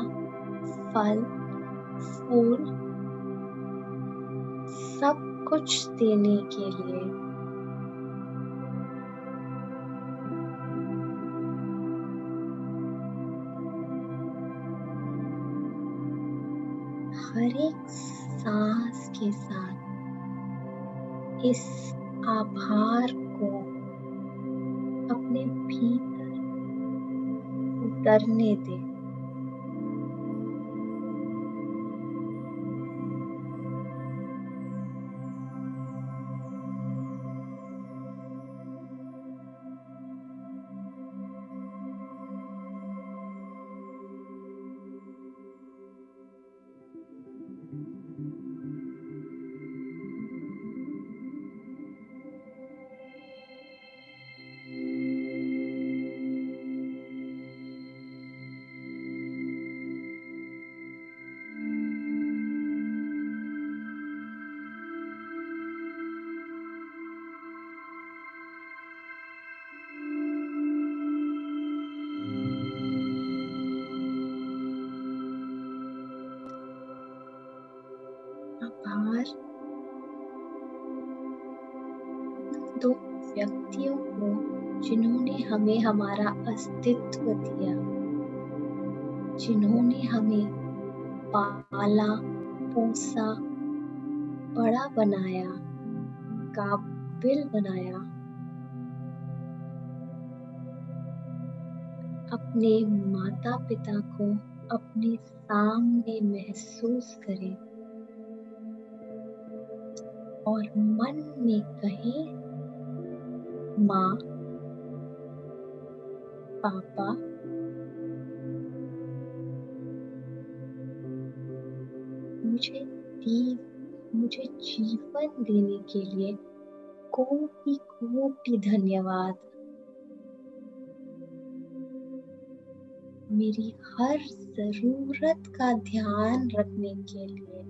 फल, फूल सब कुछ देने के लिए। हर एक सांस के साथ इस आभार को अपने भीतर उतरने दे। आभार दो व्यक्तियों को जिन्होंने हमें हमारा अस्तित्व दिया, जिन्होंने हमें पाला, पोसा, बड़ा बनाया, काबिल बनाया। अपने माता पिता को अपने सामने महसूस करें और मन में कहें, माँ, पापा, मुझे जीवन देने के लिए कोटि कोटि धन्यवाद। मेरी हर जरूरत का ध्यान रखने के लिए,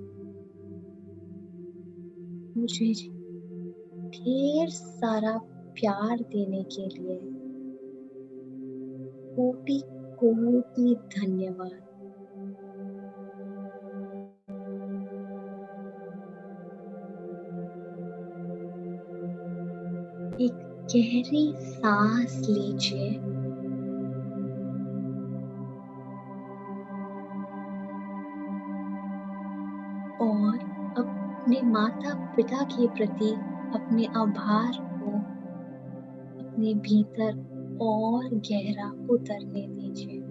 मुझे ढेर सारा प्यार देने के लिए कोटि कोटि धन्यवाद। एक गहरी सांस लीजिए और अपने माता पिता के प्रति अपने आभार को अपने भीतर और गहरा उतरने दीजिए।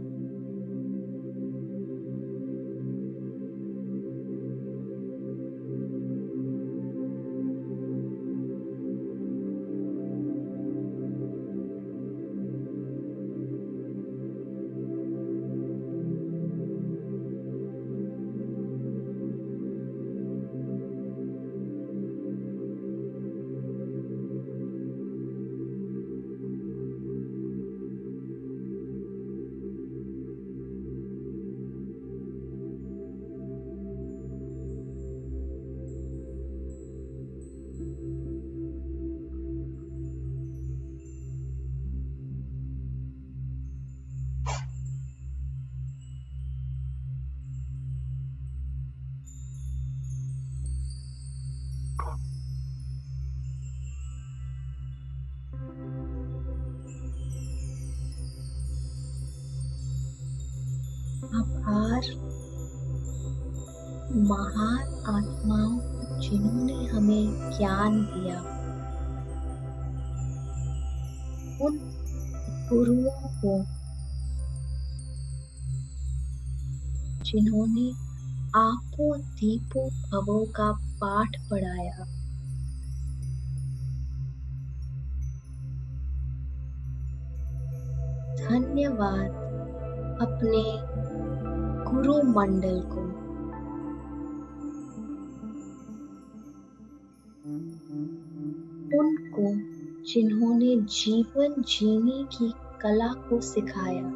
आभार महान आत्माओं जिन्होंने हमें ज्ञान दिया, उन गुरुओं को जिन्होंने आपो दीपो भवो का पाठ पढ़ाया, धन्यवाद अपने गुरु मंडल को, उनको जिन्होंने जीवन जीने की कला को सिखाया।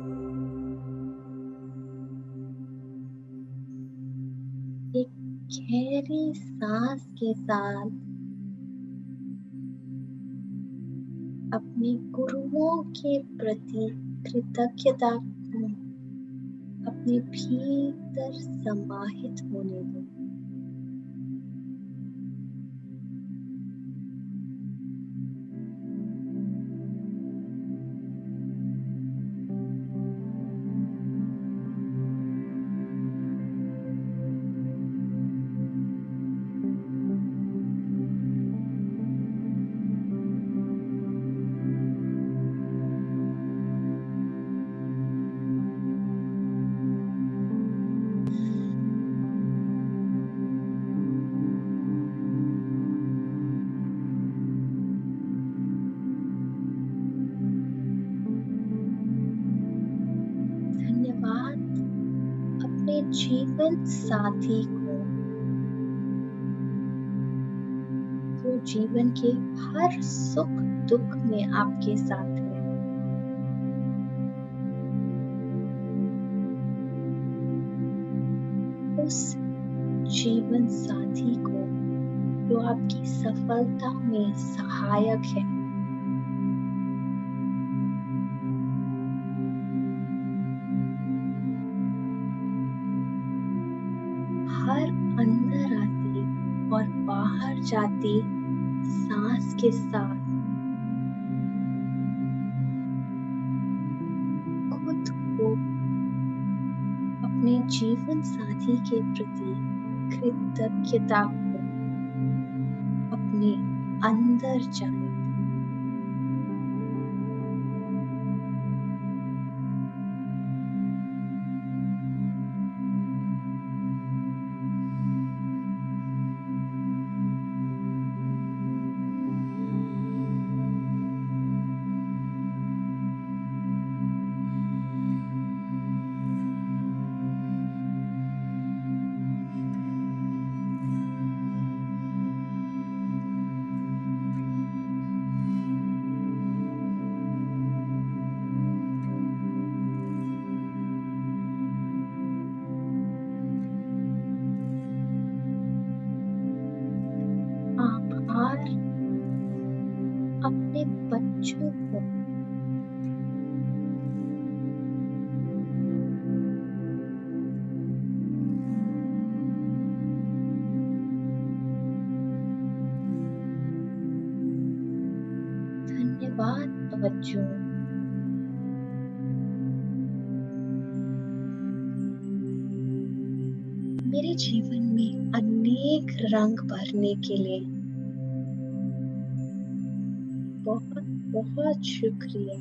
एक गहरी सांस के साथ अपने गुरुओं के प्रति कृतज्ञता को अपने भीतर समाहित होने दो। जीवन साथी को, जो जीवन के हर सुख दुख में आपके साथ है। उस जीवन साथी को जो आपकी सफलता में सहायक है। हर अंदर आती और बाहर जाती सांस के साथ खुद को अपने जीवन साथी के प्रति कृतज्ञता को अपने अंदर जाने। अपने बच्चों को धन्यवाद बच्चों। मेरे जीवन में अनेक रंग भरने के लिए बहुत बहुत शुक्रिया।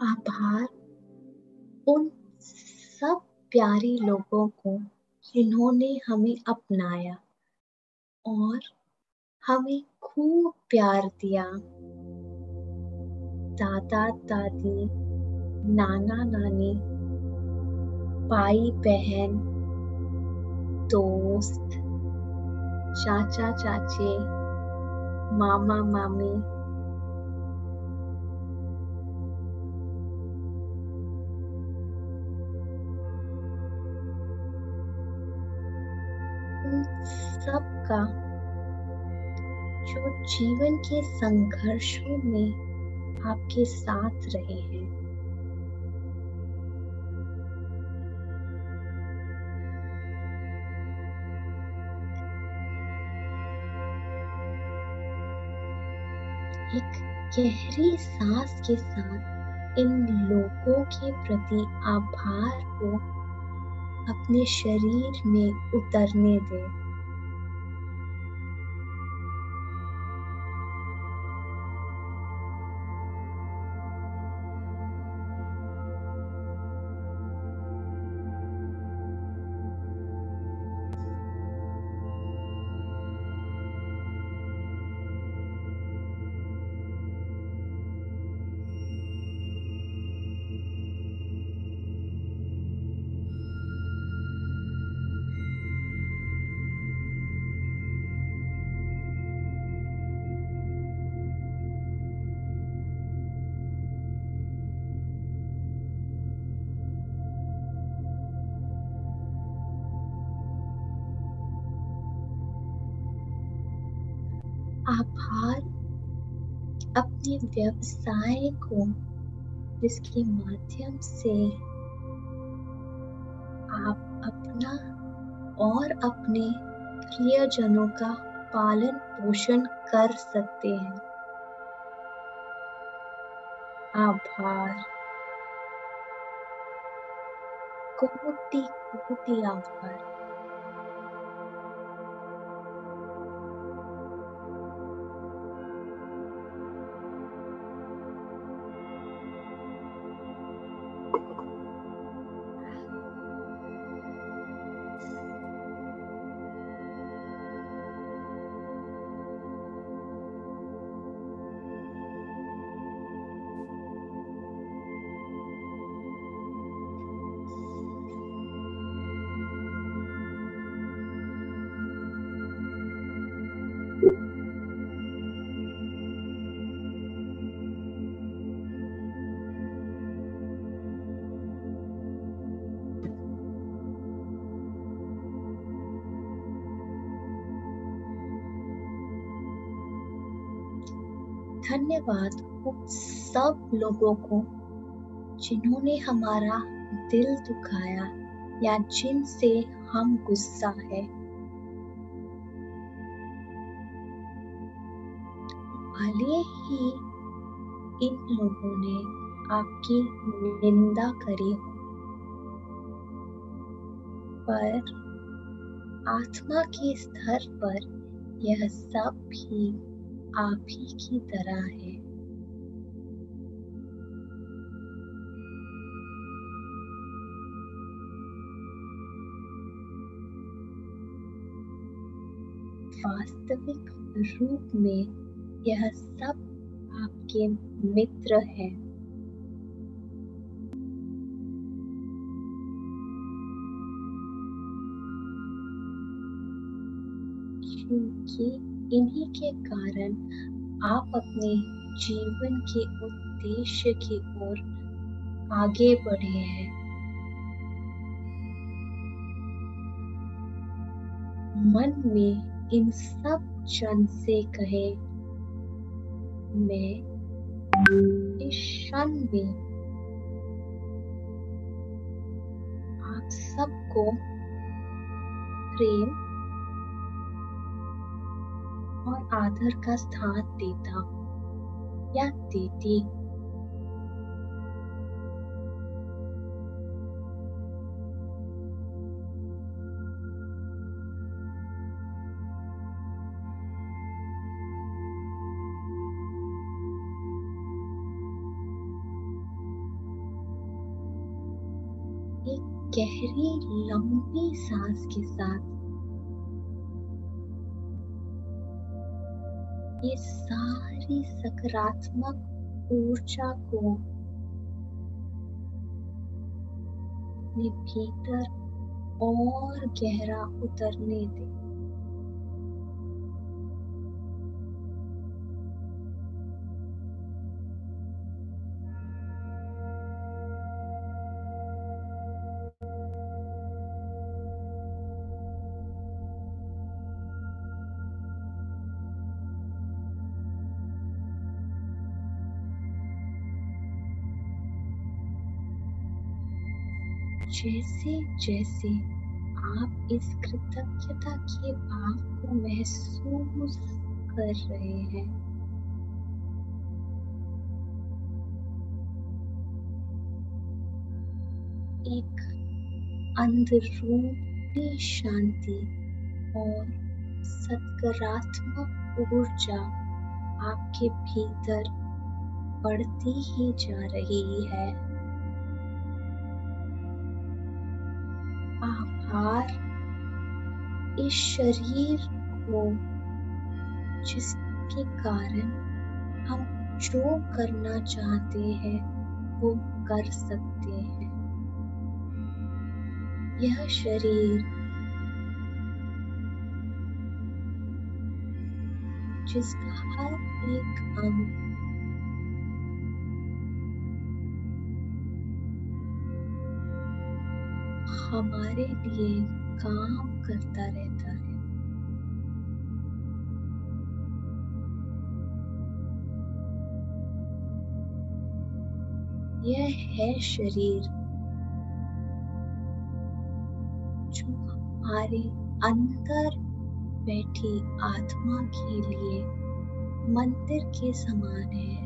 आभार उन सब प्यारे लोगों को जिन्होंने हमें अपनाया और हमें खूब प्यार दिया। दादा दादी, नाना नानी, भाई बहन, दोस्त, चाचा चाची, मामा मामी, उन सबका जो जीवन के संघर्षों में आपके साथ रहे हैं। एक गहरी सांस के साथ इन लोगों के प्रति आभार को अपने शरीर में उतरने दें। आभार अपने व्यवसाय को, जिसके माध्यम से आप अपना और अपने प्रियजनों का पालन पोषण कर सकते हैं। आभार, कोटि कोटि आभार। धन्यवाद उन सब लोगों को जिन्होंने हमारा दिल दुखाया या जिनसे हम गुस्सा है। भले ही इन लोगों ने आपकी निंदा करी, पर आत्मा के स्तर पर यह सब भी आप ही की तरह है। वास्तविक रूप में यह सब आपके मित्र हैं। क्योंकि इन्हीं के कारण आप अपने जीवन के उद्देश्य की ओर आगे बढ़े हैं। मन में इन सब जन से कहे, मैं इस क्षण में आप सबको प्रेम और आदर का स्थान देता या देती। एक गहरी लंबी सांस के साथ ये सारी सकारात्मक ऊर्जा को अपने भीतर और गहरा उतरने दें। जैसे जैसे आप इस कृतज्ञता के भाव को महसूस कर रहे हैं, एक अंदरूनी शांति और सकारात्मक ऊर्जा आपके भीतर बढ़ती ही जा रही है। आभार इस शरीर को जिसके कारण हम जो करना चाहते हैं वो कर सकते हैं। यह शरीर जिसका हर एक अंग हमारे लिए काम करता रहता है। यह है शरीर जो हमारे अंदर बैठी आत्मा के लिए मंदिर के समान है।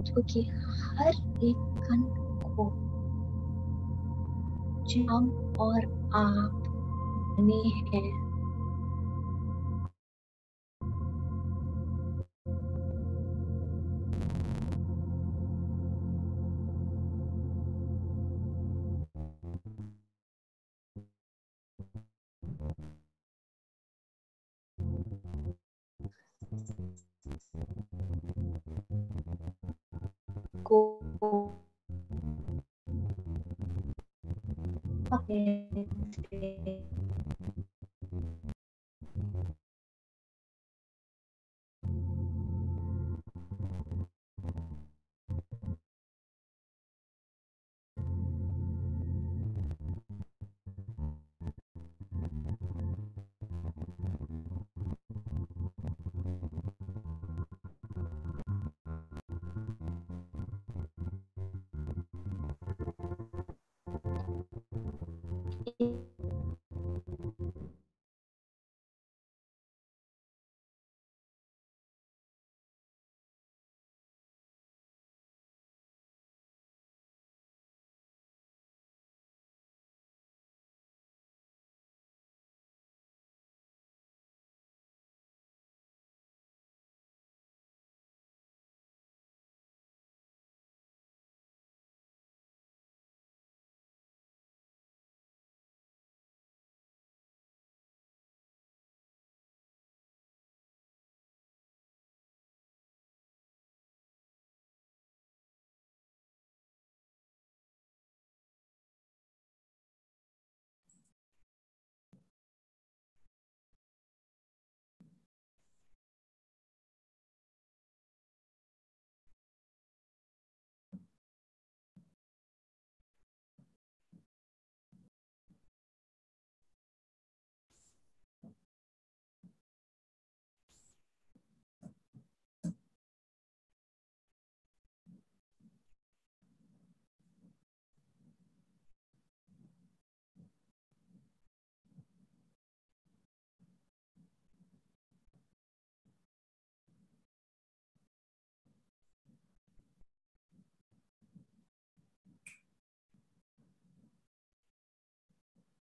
क्योंकि हर एक कण को जो हम और आप बने हैं, को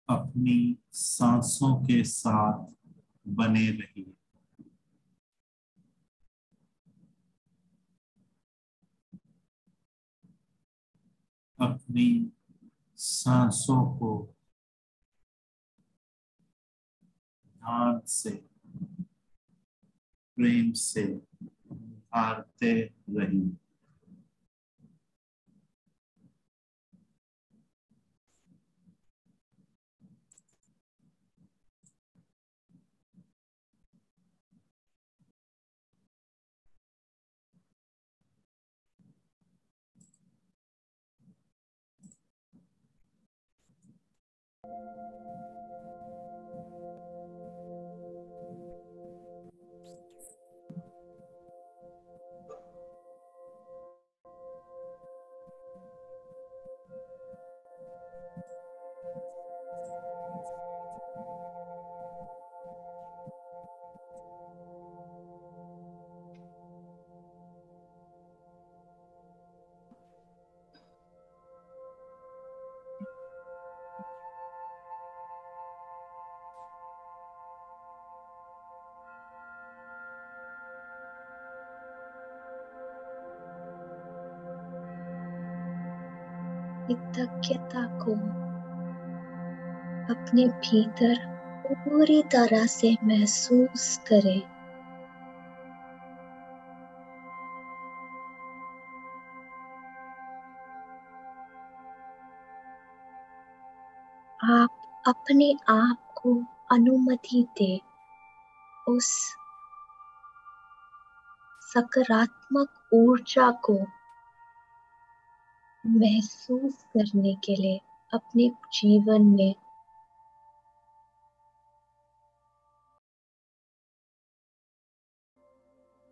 अपनी सांसों के साथ बने रहिए। अपनी सांसों को ध्यान से, प्रेम से निहारते रहिए। कृतज्ञता को अपने भीतर पूरी तरह से महसूस करें। आप अपने आप को अनुमति दें उस सकारात्मक ऊर्जा को महसूस करने के लिए अपने जीवन में।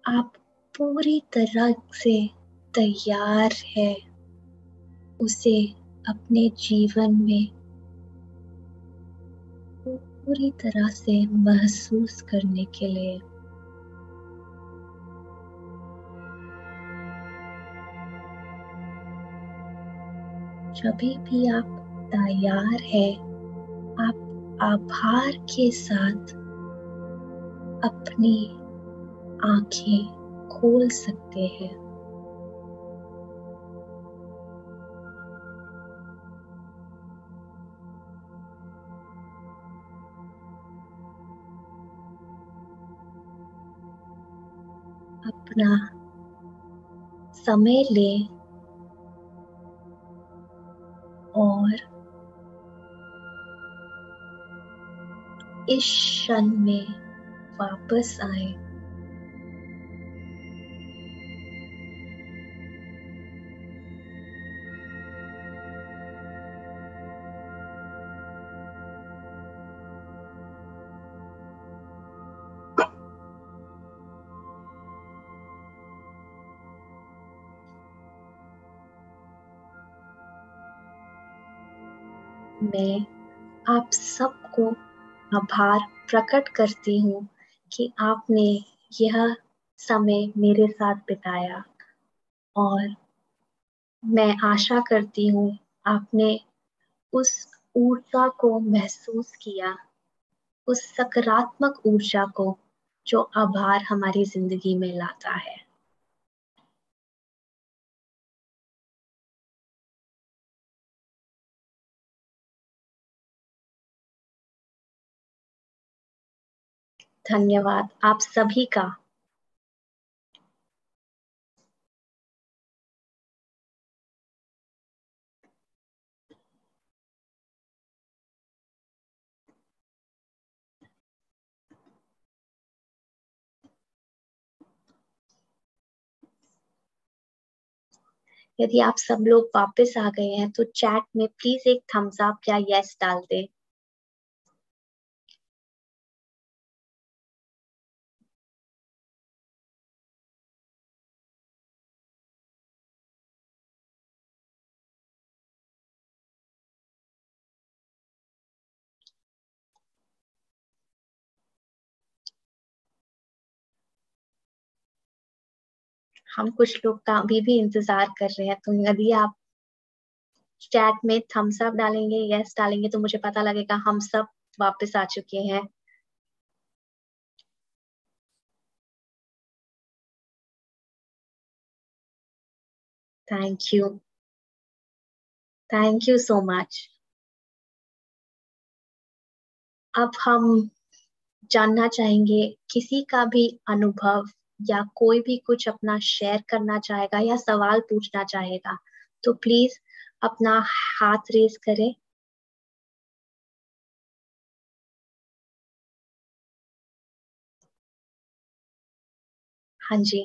आप पूरी तरह से तैयार है उसे अपने जीवन में पूरी तरह से महसूस करने के लिए। जब भी आप तैयार है, आप आभार के साथ अपनी आंखें खोल सकते हैं। अपना समय लें और इस क्षण में वापस आए। मैं आप सबको आभार प्रकट करती हूँ कि आपने यह समय मेरे साथ बिताया, और मैं आशा करती हूँ आपने उस ऊर्जा को महसूस किया, उस सकारात्मक ऊर्जा को जो आभार हमारी जिंदगी में लाता है। धन्यवाद आप सभी का। यदि आप सब लोग वापस आ गए हैं तो चैट में प्लीज एक थम्स अप या यस डाल दें। हम कुछ लोग का अभी भी इंतजार कर रहे हैं, तो यदि आप चैट में थम्स अप डालेंगे, यस डालेंगे, तो मुझे पता लगेगा हम सब वापस आ चुके हैं। Thank you so much. अब हम जानना चाहेंगे किसी का भी अनुभव, या कोई भी कुछ अपना शेयर करना चाहेगा या सवाल पूछना चाहेगा, तो प्लीज अपना हाथ रेज करें। हाँ जी,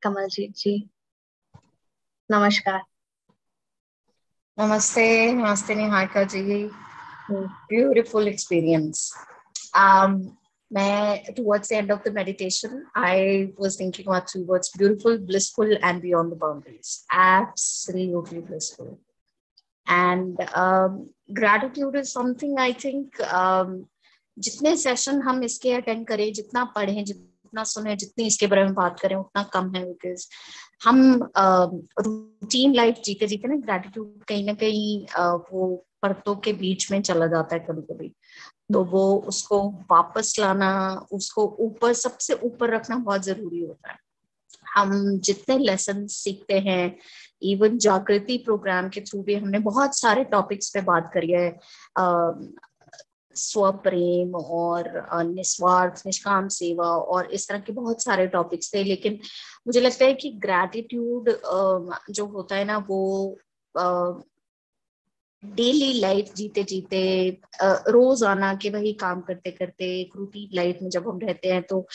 कमलजीत जी, नमस्कार। नमस्ते, नमस्ते निहारिका जी। हम्म, Beautiful experience. Um, मैं towards the end of the meditation, I was thinking about two words: beautiful, blissful, and beyond the boundaries. Absolutely blissful. And gratitude is something I think जितने session हम इसके attend करें, जितना पढ़ें, जितना सुने, जितनी इसके बारे में बात करें, उतना कम है। बिकॉज हम रूटीन लाइफ जीते जीते ना, ग्रेटिट्यूड कहीं ना कहीं वो परतों के बीच में चला जाता है कभी कभी। तो वो उसको वापस लाना, उसको ऊपर, सबसे ऊपर रखना बहुत जरूरी होता है। हम जितने लेसन सीखते हैं, इवन जागृति प्रोग्राम के थ्रू भी हमने बहुत सारे टॉपिक्स पे बात करी है, स्वप्रेम और निस्वार्थ निष्काम सेवा और इस तरह के बहुत सारे टॉपिक्स थे। लेकिन मुझे लगता है कि ग्रैटिट्यूड जो होता है ना, वो डेली लाइफ जीते जीते, रोजाना के वही काम करते करते एक रूटीन लाइफ में जब हम रहते हैं, तो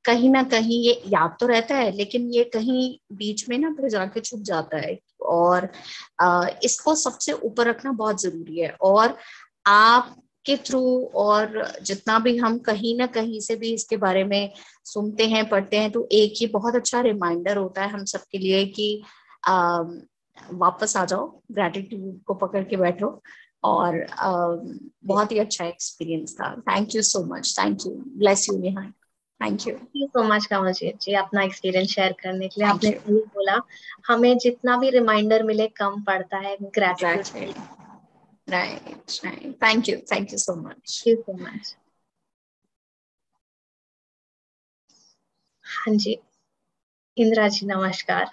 कहीं ना कहीं ये याद तो रहता है, लेकिन ये कहीं बीच में ना फिर जाके छुप जाता है। और इसको सबसे ऊपर रखना बहुत जरूरी है। और आप के थ्रू और जितना भी हम कहीं ना कहीं से भी इसके बारे में सुनते हैं, पढ़ते हैं, तो एक ये बहुत अच्छा रिमाइंडर होता है हम सबके लिए कि वापस आ जाओ, ग्रैटिट्यूड को पकड़ के बैठो। और बहुत ही अच्छा एक्सपीरियंस था। Thank you so much. Thank you. Bless you Nihar. Thank you so much Kamaljeet ji, अपना एक्सपीरियंस शेयर करने के लिए। थैंक आपने यू। सही बोला, हमें जितना भी रिमाइंडर मिले कम पड़ता है gratitude. Right right. Thank you so much. Thank you so much. हाँ जी, इंदिरा जी नमस्कार।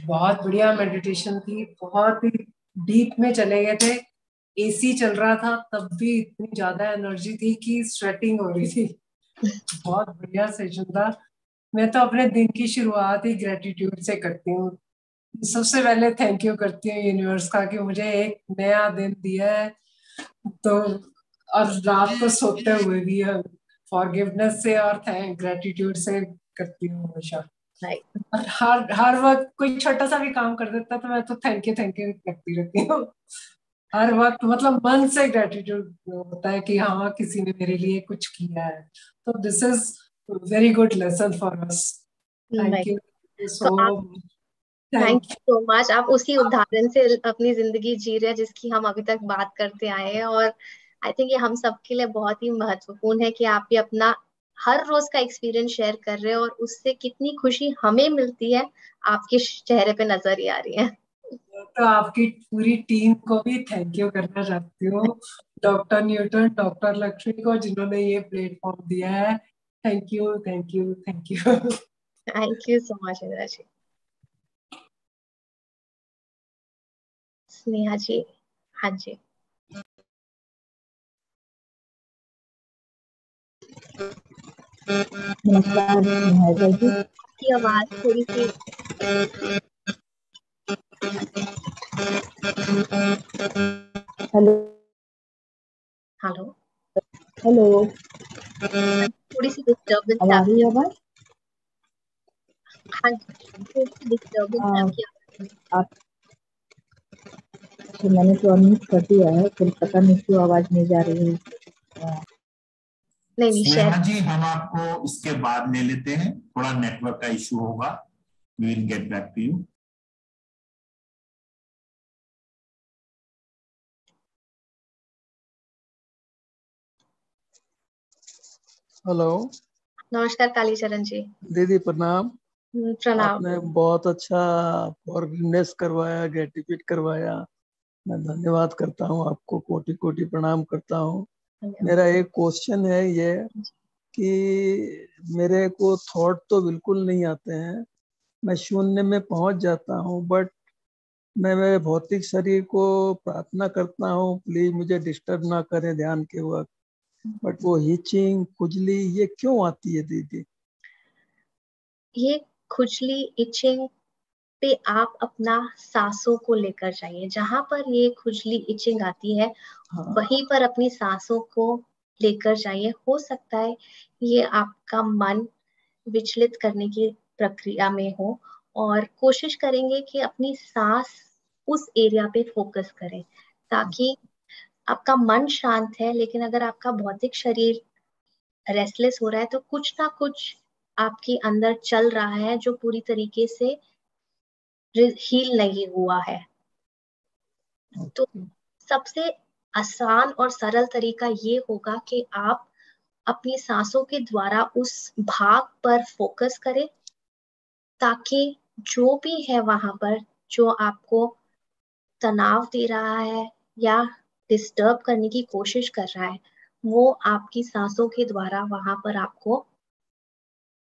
बहुत बढ़िया मेडिटेशन थी, बहुत ही डीप में चले गए थे। एसी चल रहा था तब भी इतनी ज्यादा एनर्जी थी कि स्वेटिंग हो रही थी। बहुत बढ़िया सेशन था। मैं तो अपने दिन की शुरुआत ही ग्रेटिट्यूड से करती हूँ। सबसे पहले थैंक यू करती हूँ यूनिवर्स का कि मुझे एक नया दिन दिया है। तो और रात को सोते हुए भी फॉरगिवनेस से और ग्रेटिट्यूड से करती हूँ हमेशा। हर वक्त कोई छोटा सा भी काम कर देता तो मैं तो थैंक यू करती रहती हूँ हर वक्त। मतलब मन से ग्रेटिट्यूड होता है कि हाँ, किसी ने मेरे लिए कुछ किया है। तो this is very good lesson for us. Thank you so much. Thank you so much. आप उसी उदाहरण से अपनी जिंदगी जी रहे हैं जिसकी हम अभी तक बात करते आए हैं। और आई थिंक ये हम सबके लिए बहुत ही महत्वपूर्ण है कि आप भी अपना हर रोज का एक्सपीरियंस शेयर कर रहे हैं, और उससे कितनी खुशी हमें मिलती है आपके चेहरे पे नजर ही आ रही है। तो आपकी पूरी टीम को भी थैंक यू करना चाहती हूँ, डॉक्टर न्यूटन, डॉक्टर लक्ष्मी को, जिन्होंने ये प्लेटफॉर्म दिया है। Thank you thank you thank you. Thank you so much Indira ji. Sneha ji, हाँ जी। नमस्कार निहारिका जी। आपकी आवाज थोड़ी सी। Hello hello. हेलो, थोड़ी सी डिस्टर्बेंस अब है आ रही आपकी। है आवाज? हाँ जी, थोड़ी सी डिस्टर्बेंस है आपकी आवाज में। आप मैंने तो अनम्यूट कर दिया है, फिर पता नहीं क्यों आवाज नहीं जा रही है। नहीं शेयर। स्नेहा जी, हम आपको इसके बाद ले लेते हैं, थोड़ा नेटवर्क का इशू होगा। We will get back to you. Hello. नमस्कार कालीचरण जी। दीदी प्रणाम। प्रणाम। आपने बहुत अच्छा फॉरगिवनेस करवाया, ग्रेटिफिकेट करवाया। मैं धन्यवाद करता हूँ आपको, कोटि कोटि प्रणाम करता हूँ। मेरा एक क्वेश्चन है ये कि मेरे को थॉट तो बिल्कुल नहीं आते हैं, मैं शून्य में पहुंच जाता हूँ, बट मैं मेरे भौतिक शरीर को प्रार्थना करता हूँ प्लीज मुझे डिस्टर्ब ना करें ध्यान के वक्त, बट वो हिचिंग खुजली ये क्यों आती है दीदी? ये खुजली इचिंग पे आप अपना सांसों को लेकर जाइए। जहां पर ये खुजली इचिंग आती है वहीं पर अपनी सांसों को लेकर जाइए। हो सकता है ये आपका मन विचलित करने की प्रक्रिया में हो, और कोशिश करेंगे कि अपनी सांस उस एरिया पे फोकस करें ताकि आपका मन शांत है, लेकिन अगर आपका भौतिक शरीर रेस्टलेस हो रहा है तो कुछ ना कुछ आपके अंदर चल रहा है जो पूरी तरीके से हील नहीं हुआ है। तो सबसे आसान और सरल तरीका ये होगा कि आप अपनी सांसों के द्वारा उस भाग पर फोकस करें ताकि जो भी है वहां पर जो आपको तनाव दे रहा है या डिस्टर्ब करने की कोशिश कर रहा है वो आपकी सांसों के द्वारा वहां पर आपको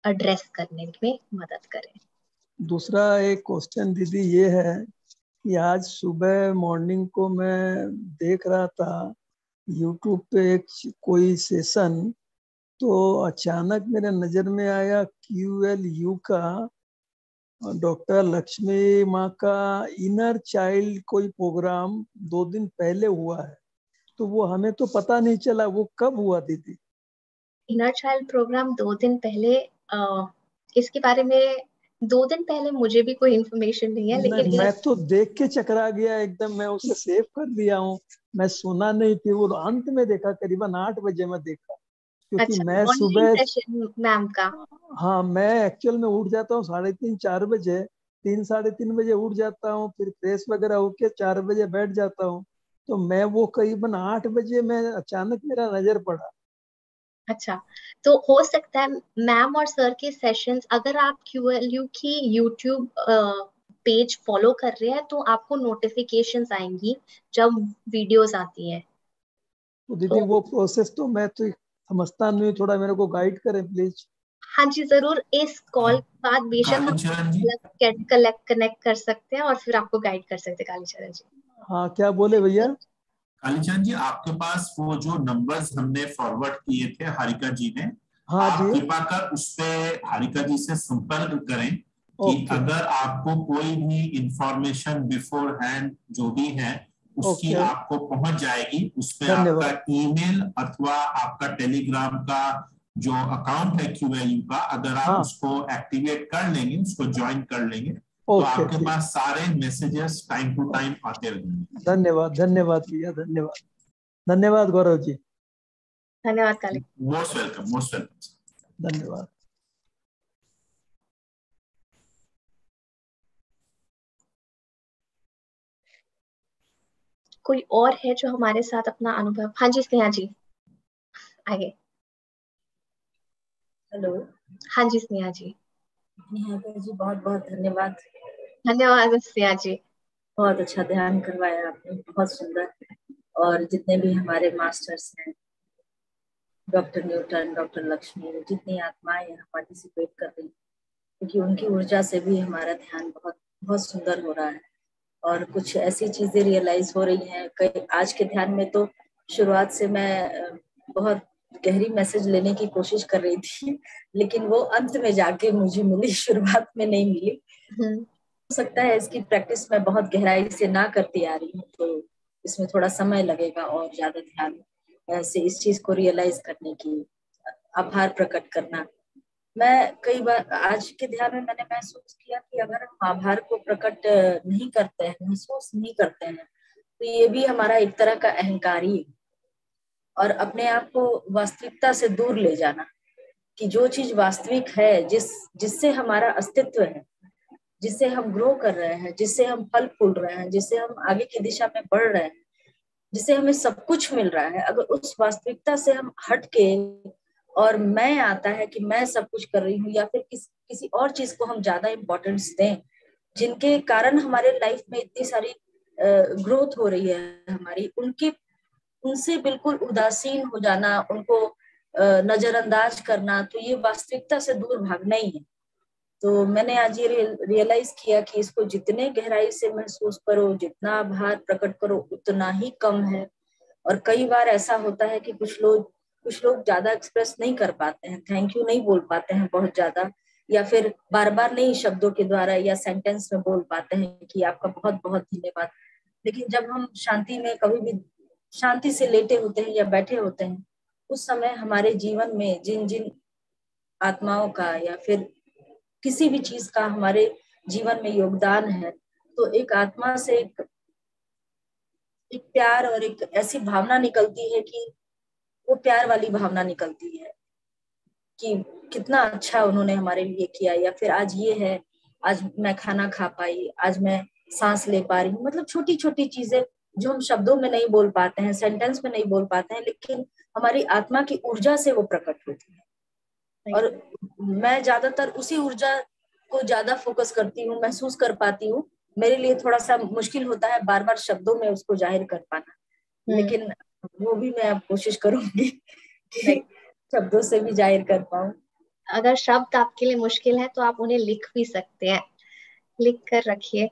एड्रेस करने में मदद करें। दूसरा एक क्वेश्चन दीदी ये है कि आज सुबह मॉर्निंग को मैं देख रहा था यूट्यूब पे एक कोई सेशन, तो अचानक मेरे नजर में आया QLU का डॉक्टर लक्ष्मी माँ का इनर चाइल्ड कोई प्रोग्राम 2 दिन पहले हुआ है, तो वो हमें तो पता नहीं चला वो कब हुआ दीदी? इनर चाइल्ड प्रोग्राम 2 दिन पहले, इसके बारे में 2 दिन पहले मुझे भी कोई इंफॉर्मेशन नहीं है, लेकिन मैं तो देख के चकरा गया एकदम, मैं उसे सेव कर दिया हूँ। मैं सुना नहीं, फिर वो अंत में देखा करीबन 8 बजे में देखा, क्योंकि अच्छा, मैं ऑनलाइन सुबह, सेशन मैम का। हाँ मैं एक्चुअल में उठ जाता हूँ 3:30 4 बजे, 3 साढ़े 3 बजे उठ जाता हूँ, फिर फ्रेश वगैरह होके 4 बजे बैठ जाता हूँ, तो मैं वो करीबन 8 बजे में अचानक मेरा नजर पड़ा। अच्छा, तो हो सकता है मैम और सर के सेशंस, अगर आप QLU की यूट्यूब पेज फॉलो कर रहे हैं तो आपको नोटिफिकेशंस आएंगी जब वीडियोस आती हैं। तो दीदी तो वो प्रोसेस तो मैं तो समझता नहीं, थोड़ा मेरे को गाइड करें प्लीज। हाँ जी जरूर, इस कॉल के बाद बेशक हम कालीचरण जी, कनेक्ट कर सकते हैं और फिर आपको गाइड कर सकते हैं कालीचरण जी। हाँ क्या बोले भैया? कालीचरण जी आपके पास वो जो नंबर्स हमने फॉरवर्ड किए थे हारिका जी ने, हाँ आप जी, कृपा कर उस पे हारिका जी से संपर्क करें कि ओके अगर आपको कोई भी इंफॉर्मेशन बिफोर हैंड जो भी है उसकी ओके, आपको पहुंच जाएगी। उसमें आपका धन्यवाद। ईमेल अथवा आपका टेलीग्राम का जो अकाउंट है QLU का, अगर आप हाँ उसको एक्टिवेट कर लेंगे, उसको ज्वाइन कर लेंगे, तो ओके आपके ठीक, पास सारे मैसेजेस टाइम टू टाइम आते रहेंगे। धन्यवाद धन्यवाद भैया, धन्यवाद धन्यवाद गौरव जी, धन्यवाद Kali. Most welcome, most welcome. धन्यवाद। कोई और है जो हमारे साथ अपना अनुभव? हाँ जी स्नेहा जी आगे। हेलो हाँ जी स्नेहा जी। नेहा जी, बहुत बहुत धन्यवाद। धन्यवाद स्नेहा जी। बहुत अच्छा ध्यान करवाया आपने, बहुत सुंदर। और जितने भी हमारे मास्टर्स हैं, डॉक्टर न्यूटन, डॉक्टर लक्ष्मी, जितनी आत्माएं यहाँ पार्टिसिपेट कर रही, क्योंकि उनकी ऊर्जा से भी हमारा ध्यान बहुत बहुत सुंदर हो रहा है। और कुछ ऐसी चीजें रियलाइज हो रही हैं। कई आज के ध्यान में तो शुरुआत से मैं बहुत गहरी मैसेज लेने की कोशिश कर रही थी, लेकिन वो अंत में जाके मुझे मिली, शुरुआत में नहीं मिली। हो सकता है इसकी प्रैक्टिस मैं बहुत गहराई से ना करती आ रही हूँ, तो इसमें थोड़ा समय लगेगा और ज्यादा ध्यान से इस चीज को रियलाइज करने की, आभार प्रकट करना। मैं कई बार आज के ध्यान में मैंने महसूस किया कि अगर हम आभार को प्रकट नहीं करते हैं, महसूस नहीं करते हैं, तो ये भी हमारा एक तरह का अहंकार ही है। और अपने आप को वास्तविकता से दूर ले जाना, कि जो चीज वास्तविक है, जिससे हमारा अस्तित्व है, जिससे हम ग्रो कर रहे हैं, जिससे हम फल फूल रहे हैं, जिससे हम आगे की दिशा में बढ़ रहे हैं, जिससे हमें सब कुछ मिल रहा है, अगर उस वास्तविकता से हम हट के और मैं आता है कि मैं सब कुछ कर रही हूँ, या फिर किसी और चीज को हम ज्यादा इम्पोर्टेंस दें, जिनके कारण हमारे लाइफ में इतनी सारी ग्रोथ हो रही है हमारी, उनसे बिल्कुल उदासीन हो जाना, उनको नजरअंदाज करना, तो ये वास्तविकता से दूर भागना ही है। तो मैंने आज ये रियलाइज किया कि इसको जितने गहराई से महसूस करो, जितना आभार प्रकट करो, उतना ही कम है। और कई बार ऐसा होता है कि कुछ लोग ज्यादा एक्सप्रेस नहीं कर पाते हैं, थैंक यू नहीं बोल पाते हैं बहुत ज्यादा, या फिर बार बार नहीं शब्दों के द्वारा या सेंटेंस में बोल पाते हैं कि आपका बहुत बहुत धन्यवाद। लेकिन जब हम शांति में कभी भी शांति से लेटे होते हैं या बैठे होते हैं, उस समय हमारे जीवन में जिन जिन आत्माओं का या फिर किसी भी चीज का हमारे जीवन में योगदान है, तो एक आत्मा से एक प्यार और एक ऐसी भावना निकलती है कि वो प्यार वाली भावना निकलती है कि कितना अच्छा उन्होंने हमारे लिए किया, या फिर आज ये है, आज मैं खाना खा पाई, आज मैं सांस ले पा रही हूँ। मतलब छोटी छोटी चीजें जो हम शब्दों में नहीं बोल पाते हैं, सेंटेंस में नहीं बोल पाते हैं, लेकिन हमारी आत्मा की ऊर्जा से वो प्रकट होती है। और मैं ज्यादातर उसी ऊर्जा को ज्यादा फोकस करती हूँ, महसूस कर पाती हूँ। मेरे लिए थोड़ा सा मुश्किल होता है बार बार शब्दों में उसको जाहिर कर पाना, लेकिन वो भी मैं अब कोशिश करूंगी कि शब्दों से भी जाहिर कर पाऊं। अगर शब्द आपके लिए मुश्किल है तो आप उन्हें लिख भी सकते हैं, लिख कर रखिए,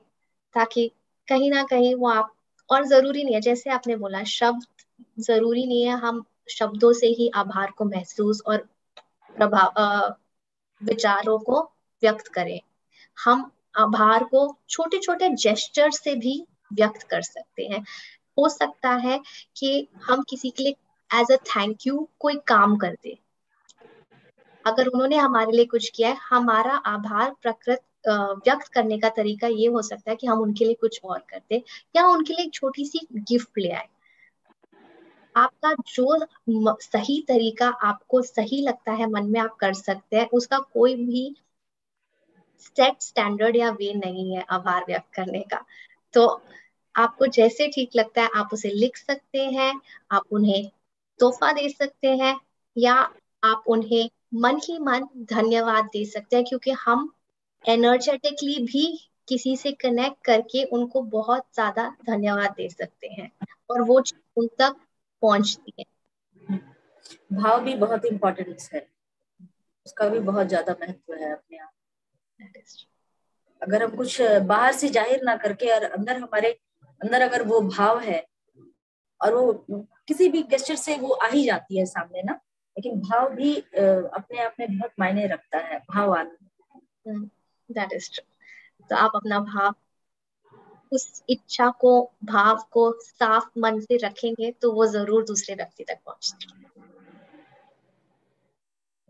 ताकि कहीं ना कहीं वो आप, और जरूरी नहीं है, जैसे आपने बोला, शब्द जरूरी नहीं है हम शब्दों से ही आभार को महसूस और विचारों को व्यक्त करें। हम आभार को छोटे छोटे जेस्चर से भी व्यक्त कर सकते हैं। हो सकता है कि हम किसी के लिए एज अ थैंक यू कोई काम कर दे, अगर उन्होंने हमारे लिए कुछ किया है, हमारा आभार प्रकृत व्यक्त करने का तरीका ये हो सकता है कि हम उनके लिए कुछ और कर दे, या उनके लिए एक छोटी सी गिफ्ट ले आए। आपका जो सही तरीका आपको सही लगता है मन में, आप कर सकते हैं। उसका कोई भी सेट स्टैंडर्ड या वे नहीं है आभार व्यक्त करने का। तो आपको जैसे ठीक लगता है आप उसे लिख सकते हैं, आप उन्हें तोहफा दे सकते हैं, या आप उन्हें मन ही मन धन्यवाद दे सकते हैं, क्योंकि हम एनर्जेटिकली भी किसी से कनेक्ट करके उनको बहुत ज्यादा धन्यवाद दे सकते हैं, और वो उन तक पहुंचती है। भाव भी बहुत इम्पोर्टेंट है, उसका भी बहुत ज्यादा महत्व है अपने आप। अगर हम कुछ बाहर से जाहिर ना करके और अंदर हमारे अंदर अगर वो भाव है, और वो किसी भी गेस्चर से वो आ ही जाती है सामने ना, लेकिन भाव भी अपने आप में बहुत मायने रखता है, भाव आना। That is true. तो आप अपना भाव, उस इच्छा को, भाव को साफ मन से रखेंगे तो वो जरूर दूसरे व्यक्ति तक पहुंचती है।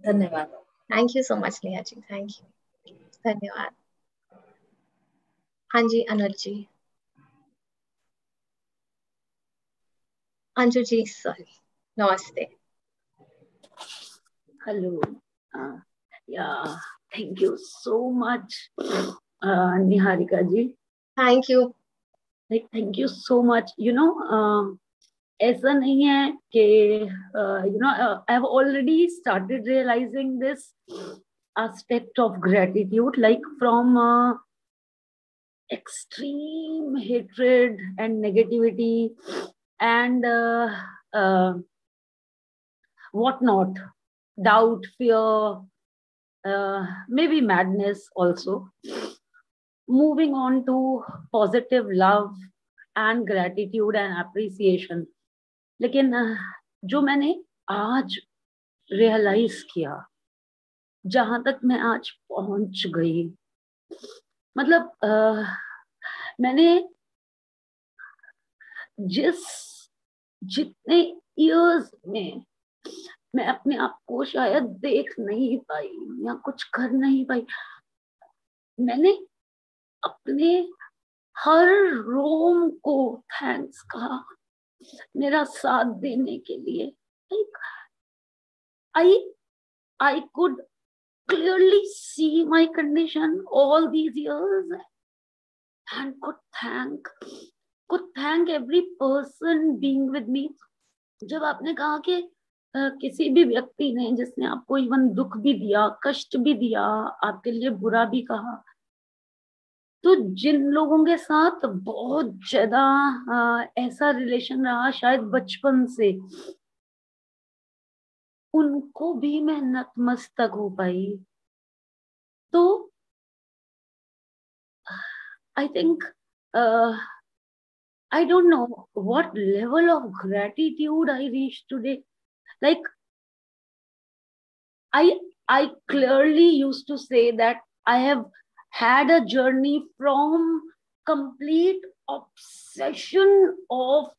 धन्यवाद। Thank you so much Neha ji, thank you, धन्यवाद। हाँ जी अनुज जी, अंजू जी, सॉरी, नमस्ते। Hello, yeah thank you so much Niharika ji, thank you, thank you so much. You know, ऐसा नहीं है कि you know I have already started realising this aspect of gratitude, like from extreme hatred and negativity and whatnot, doubt, fear, maybe madness also, moving on to positive love and gratitude and appreciation. लेकिन जो मैंने आज realise किया, जहां तक मैं आज पहुंच गई, मतलब मैंने जितने इयर्स में मैं अपने आप को शायद देख नहीं पाई या कुछ कर नहीं पाई, मैंने अपने हर रोम को थैंक्स कहा मेरा साथ देने के लिए। I could clearly see my condition all these years and could thank every person being with me. जब आपने कहा कि किसी भी व्यक्ति ने जिसने आपको इवन दुख भी दिया, कष्ट भी दिया, आपके लिए बुरा भी कहा, तो जिन लोगों के साथ बहुत ज्यादा ऐसा रिलेशन रहा शायद बचपन से, उनको भी मैं नतमस्तक हो पाई। तो I think I don't know what level of gratitude I reached today. Like I clearly used to say that I have had a journey from complete obsession of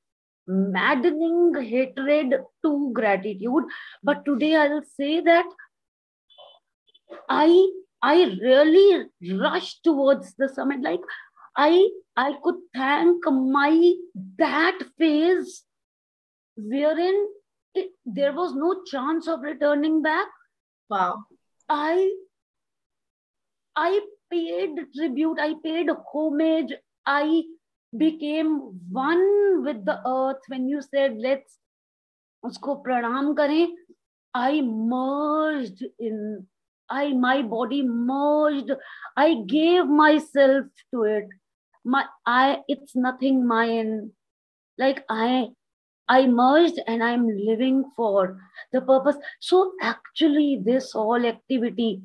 maddening hatred to gratitude. But today I'll say that I really rushed towards the summit. Like I could thank that phase wherein there was no chance of returning back. Wow. I paid tribute, I paid homage, I became one with the earth. When you said let's usko pranam kare, I merged in, my body merged, I gave myself to it. It's nothing mine. Like I merged and I'm living for the purpose. So actually this whole activity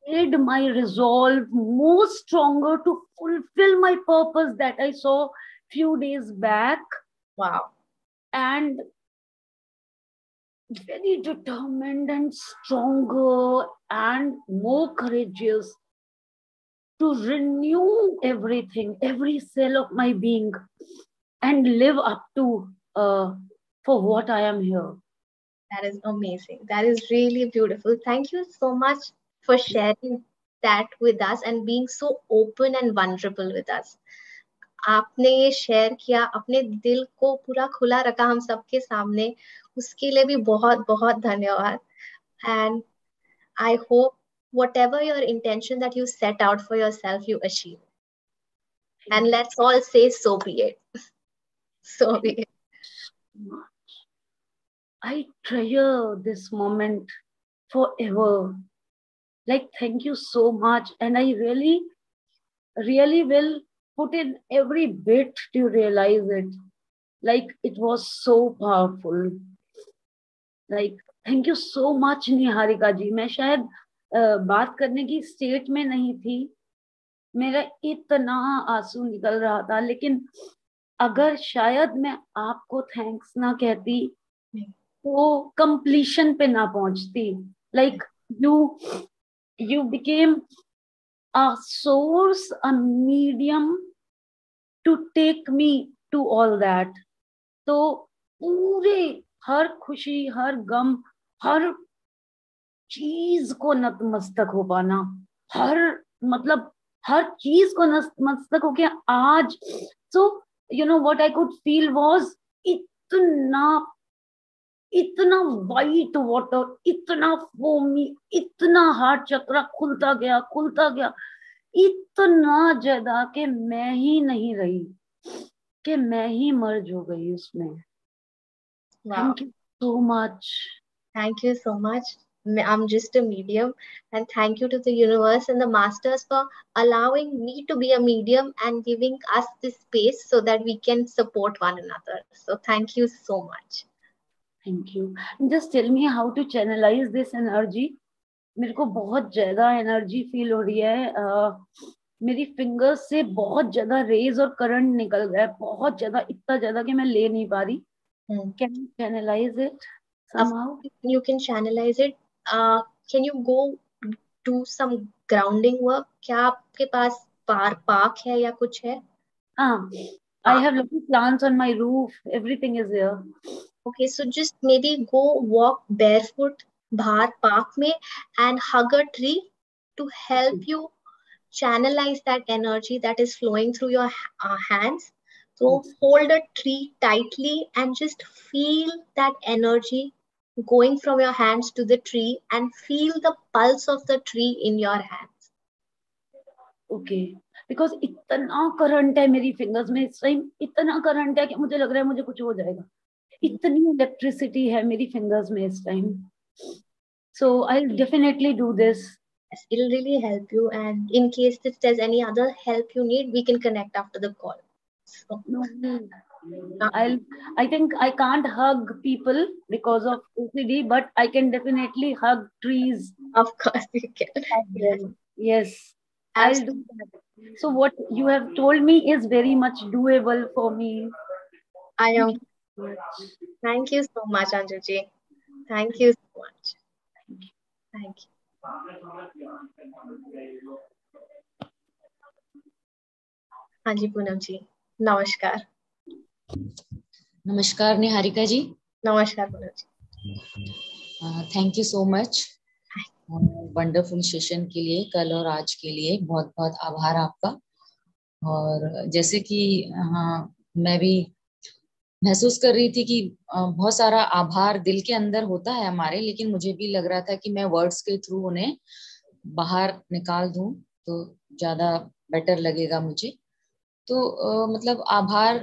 made my resolve more stronger to fulfill my purpose that I saw few days back. Wow. And very determined and stronger and more courageous to renew everything, every cell of my being, and live up to for what I am here. That is amazing. That is really beautiful. Thank you so much for sharing that with us and being so open and vulnerable with us. आपने ये share किया, अपने दिल को पूरा खुला रखा हम सबके सामने, उसके लिए भी बहुत बहुत धन्यवाद. And I hope whatever your intention that you set out for yourself, you achieve. And let's all say, so be it. So be it. I treasure this moment forever. Like, thank you so much. And I really, really will put in every bit to realize it. Like, it was so powerful. Like, thank you so much, Niharika जी. मैं शायद बात करने की state में नहीं थी, मेरा इतना आंसू निकल रहा था, लेकिन अगर शायद मैं आपको थैंक्स ना कहती तो कंप्लीशन पे ना पहुंचती. Like you became a source, a medium to take me to all that. तो पूरे हर खुशी, हर गम, हर चीज को नतमस्तक हो पाना, हर चीज को नतमस्तक हो गया आज. So you know what I could feel was इतना वाइट वाटर, इतना फोमी, इतना हार्ट चक्रा खुलता गया इतना ज्यादा कि मैं ही नहीं रही, कि मैं ही मर्ज हो गई उसमें. Wow. Thank you so much. Thank you so much. I'm just a medium, and thank you to the universe and the masters for allowing me to be a medium and giving us this space so that we can support one another. So thank you so much. Thank you. Just tell me how to channelize this energy. मेरे को बहुत ज्यादा energy feel हो रही है. मेरी fingers से बहुत ज्यादा रेज और करंट निकल रहा है, बहुत ज्यादा, इतना ज्यादा कि मैं ले नहीं पा रही. Can you channelize it somehow? You can channelize it. Can you go do some grounding work? क्या आपके पास park है या कुछ है? I have little plants on my roof. Everything is here. Okay, so just maybe go walk barefoot बाहर park में and hug a tree to help you channelize that energy that is flowing through your hands. So hold a tree tightly and just feel that energy going from your hands to the tree and feel the pulse of the tree in your hands. Okay, because इतना current है मेरी fingers में इस time, इतना current है कि मुझे लग रहा है मुझे कुछ हो जाएगा. इतनी इलेक्ट्रिसिटी है मेरी फिंगर्स में इस time. So I'll definitely do this. Yes, it'll really help you. And in case if there's any other help you need, we can connect after the call. So, No, I think I can't hug people because of OCD, but I can definitely hug trees. of course you can. Yes, I'll do that. So what you have told me is very much doable for me. I am. Thank you so much, Anjuji. Thank you so much. Thank you. हाँ जी पूनम जी, नमस्कार. नमस्कार निहारिका जी. नमस्कार Poonam ji. Thank you so much wonderful session के लिए, कल और आज के लिए बहुत बहुत आभार आपका. और जैसे कि मैं भी महसूस कर रही थी कि बहुत सारा आभार दिल के अंदर होता है हमारे, लेकिन मुझे भी लग रहा था कि मैं वर्ड्स के थ्रू उन्हें बाहर निकाल दूं तो ज्यादा बेटर लगेगा मुझे. तो मतलब आभार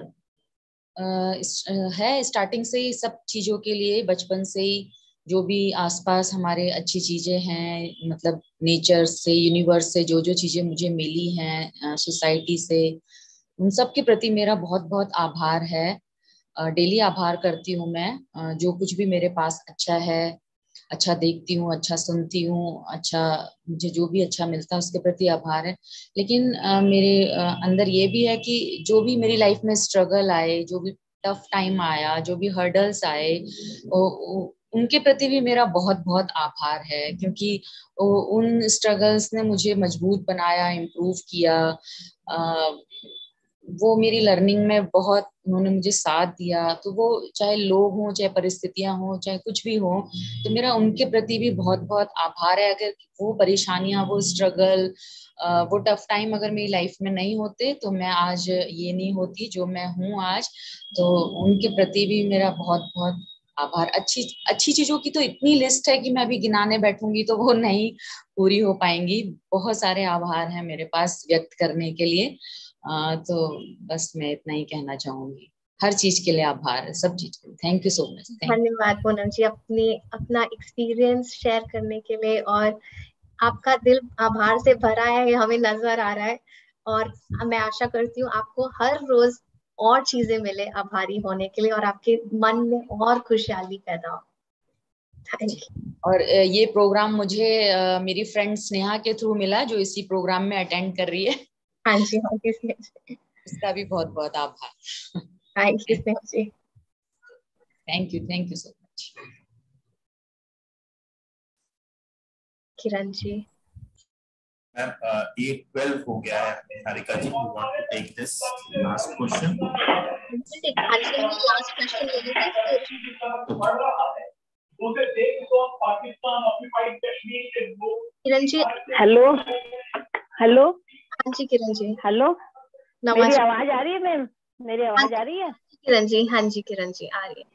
है स्टार्टिंग से ही सब चीजों के लिए. बचपन से ही जो भी आसपास हमारे अच्छी चीजें हैं, मतलब नेचर से, यूनिवर्स से जो जो चीजें मुझे मिली हैं, सोसाइटी से, उन सब के प्रति मेरा बहुत बहुत आभार है. डेली आभार करती हूँ मैं. जो कुछ भी मेरे पास अच्छा है, अच्छा देखती हूँ, अच्छा सुनती हूँ, अच्छा मुझे जो भी अच्छा मिलता है उसके प्रति आभार है. लेकिन मेरे अंदर ये भी है कि जो भी मेरी लाइफ में स्ट्रगल आए, जो भी टफ टाइम आया, जो भी हर्डल्स आए, उनके प्रति भी मेरा बहुत बहुत आभार है. क्योंकि उन स्ट्रगल्स ने मुझे मजबूत बनाया, इम्प्रूव किया. वो मेरी लर्निंग में बहुत उन्होंने मुझे साथ दिया. तो वो चाहे लोग हों, चाहे परिस्थितियां हों, चाहे कुछ भी हो, तो मेरा उनके प्रति भी बहुत बहुत आभार है. अगर वो परेशानियां, वो स्ट्रगल, वो टफ टाइम अगर मेरी लाइफ में नहीं होते तो मैं आज ये नहीं होती जो मैं हूँ आज. तो उनके प्रति भी मेरा बहुत बहुत आभार. अच्छी चीजों की तो इतनी लिस्ट है कि मैं अभी गिनाने बैठूंगी तो वो नहीं पूरी हो पाएंगी. बहुत सारे आभार हैं मेरे पास व्यक्त करने के लिए. तो बस मैं इतना ही कहना चाहूंगी. हर चीज के लिए आभार है, सब चीज के लिए. Thank you so much. धन्यवाद पूनम जी अपना एक्सपीरियंस शेयर करने के लिए. और आपका दिल आभार से भरा है, हमें नजर आ रहा है. और मैं आशा करती हूँ आपको हर रोज और चीजें मिले आभारी होने के लिए, और आपके मन में और खुशहाली पैदा हो. और ये प्रोग्राम मुझे मेरी फ्रेंड स्नेहा के थ्रू मिला, जो इसी प्रोग्राम में अटेंड कर रही है. हाँ जी, हाँ जी. इसका भी बहुत बहुत आभार. Thank you Sneha ji. Thank you so much. Kiran ji. Ma'am 8:12 हो गया है. Niharika ji, you want to take this last question? Last question ले लेते हैं. किरण जी. हेलो. हाँ जी किरण जी. हेलो. मेरी आवाज आ रही है मैम? मेरी आवाज आ रही है किरण जी? हाँ जी किरण जी आ रही है.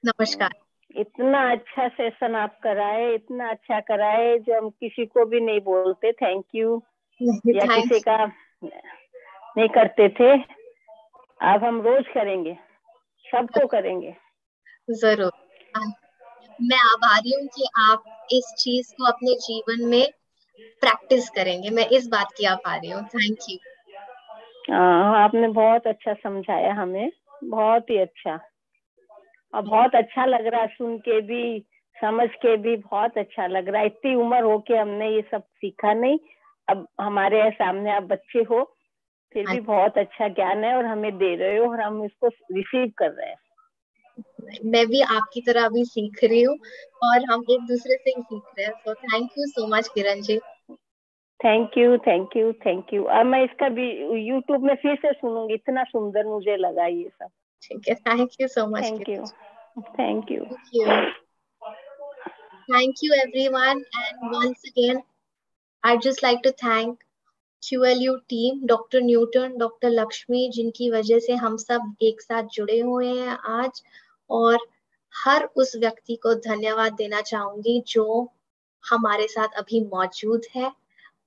नमस्कार. इतना अच्छा सेशन आप कराए, इतना अच्छा कराए जो हम किसी को भी नहीं बोलते थैंक यू, या किसी का नहीं करते थे. अब हम रोज करेंगे, सबको करेंगे जरूर. मैं आभारी हूँ कि आप इस चीज को अपने जीवन में प्रैक्टिस करेंगे. मैं इस बात की आभारी हूँ. Thank you. आपने बहुत अच्छा समझाया हमें, बहुत ही अच्छा. और बहुत अच्छा लग रहा है सुन के भी, समझ के भी बहुत अच्छा लग रहा है. इतनी उम्र हो के हमने ये सब सीखा नहीं. अब हमारे सामने आप बच्चे हो, फिर भी बहुत अच्छा ज्ञान है और हमें दे रहे हो और हम इसको रिसीव कर रहे हैं. मैं भी आपकी तरह अभी सीख रही हूँ और हम एक दूसरे से ही सीख रहे हैं. So thank you so much Kiran ji. Thank you. अब मैं इसका भी YouTube में फिर से सुनूंगी, इतना सुंदर मुझे लगा ये सब. ठीक है. Thank you so much. Thank you. Thank you everyone, and once again I'd just like to thank QLU team, doctor Newton, doctor Lakshmi, जिनकी वजह से हम सब एक साथ जुड़े हुए हैं आज. और हर उस व्यक्ति को धन्यवाद देना चाहूंगी जो हमारे साथ अभी मौजूद है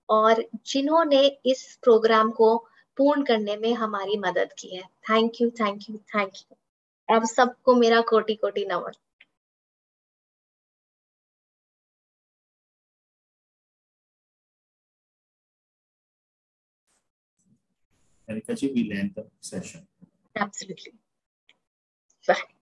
और जिन्होंने इस प्रोग्राम को पूर्ण करने में हमारी मदद की है. Thank you. आप सबको मेरा कोटि कोटि नमन। Harika ji, we'll end the session. Absolutely. Bye.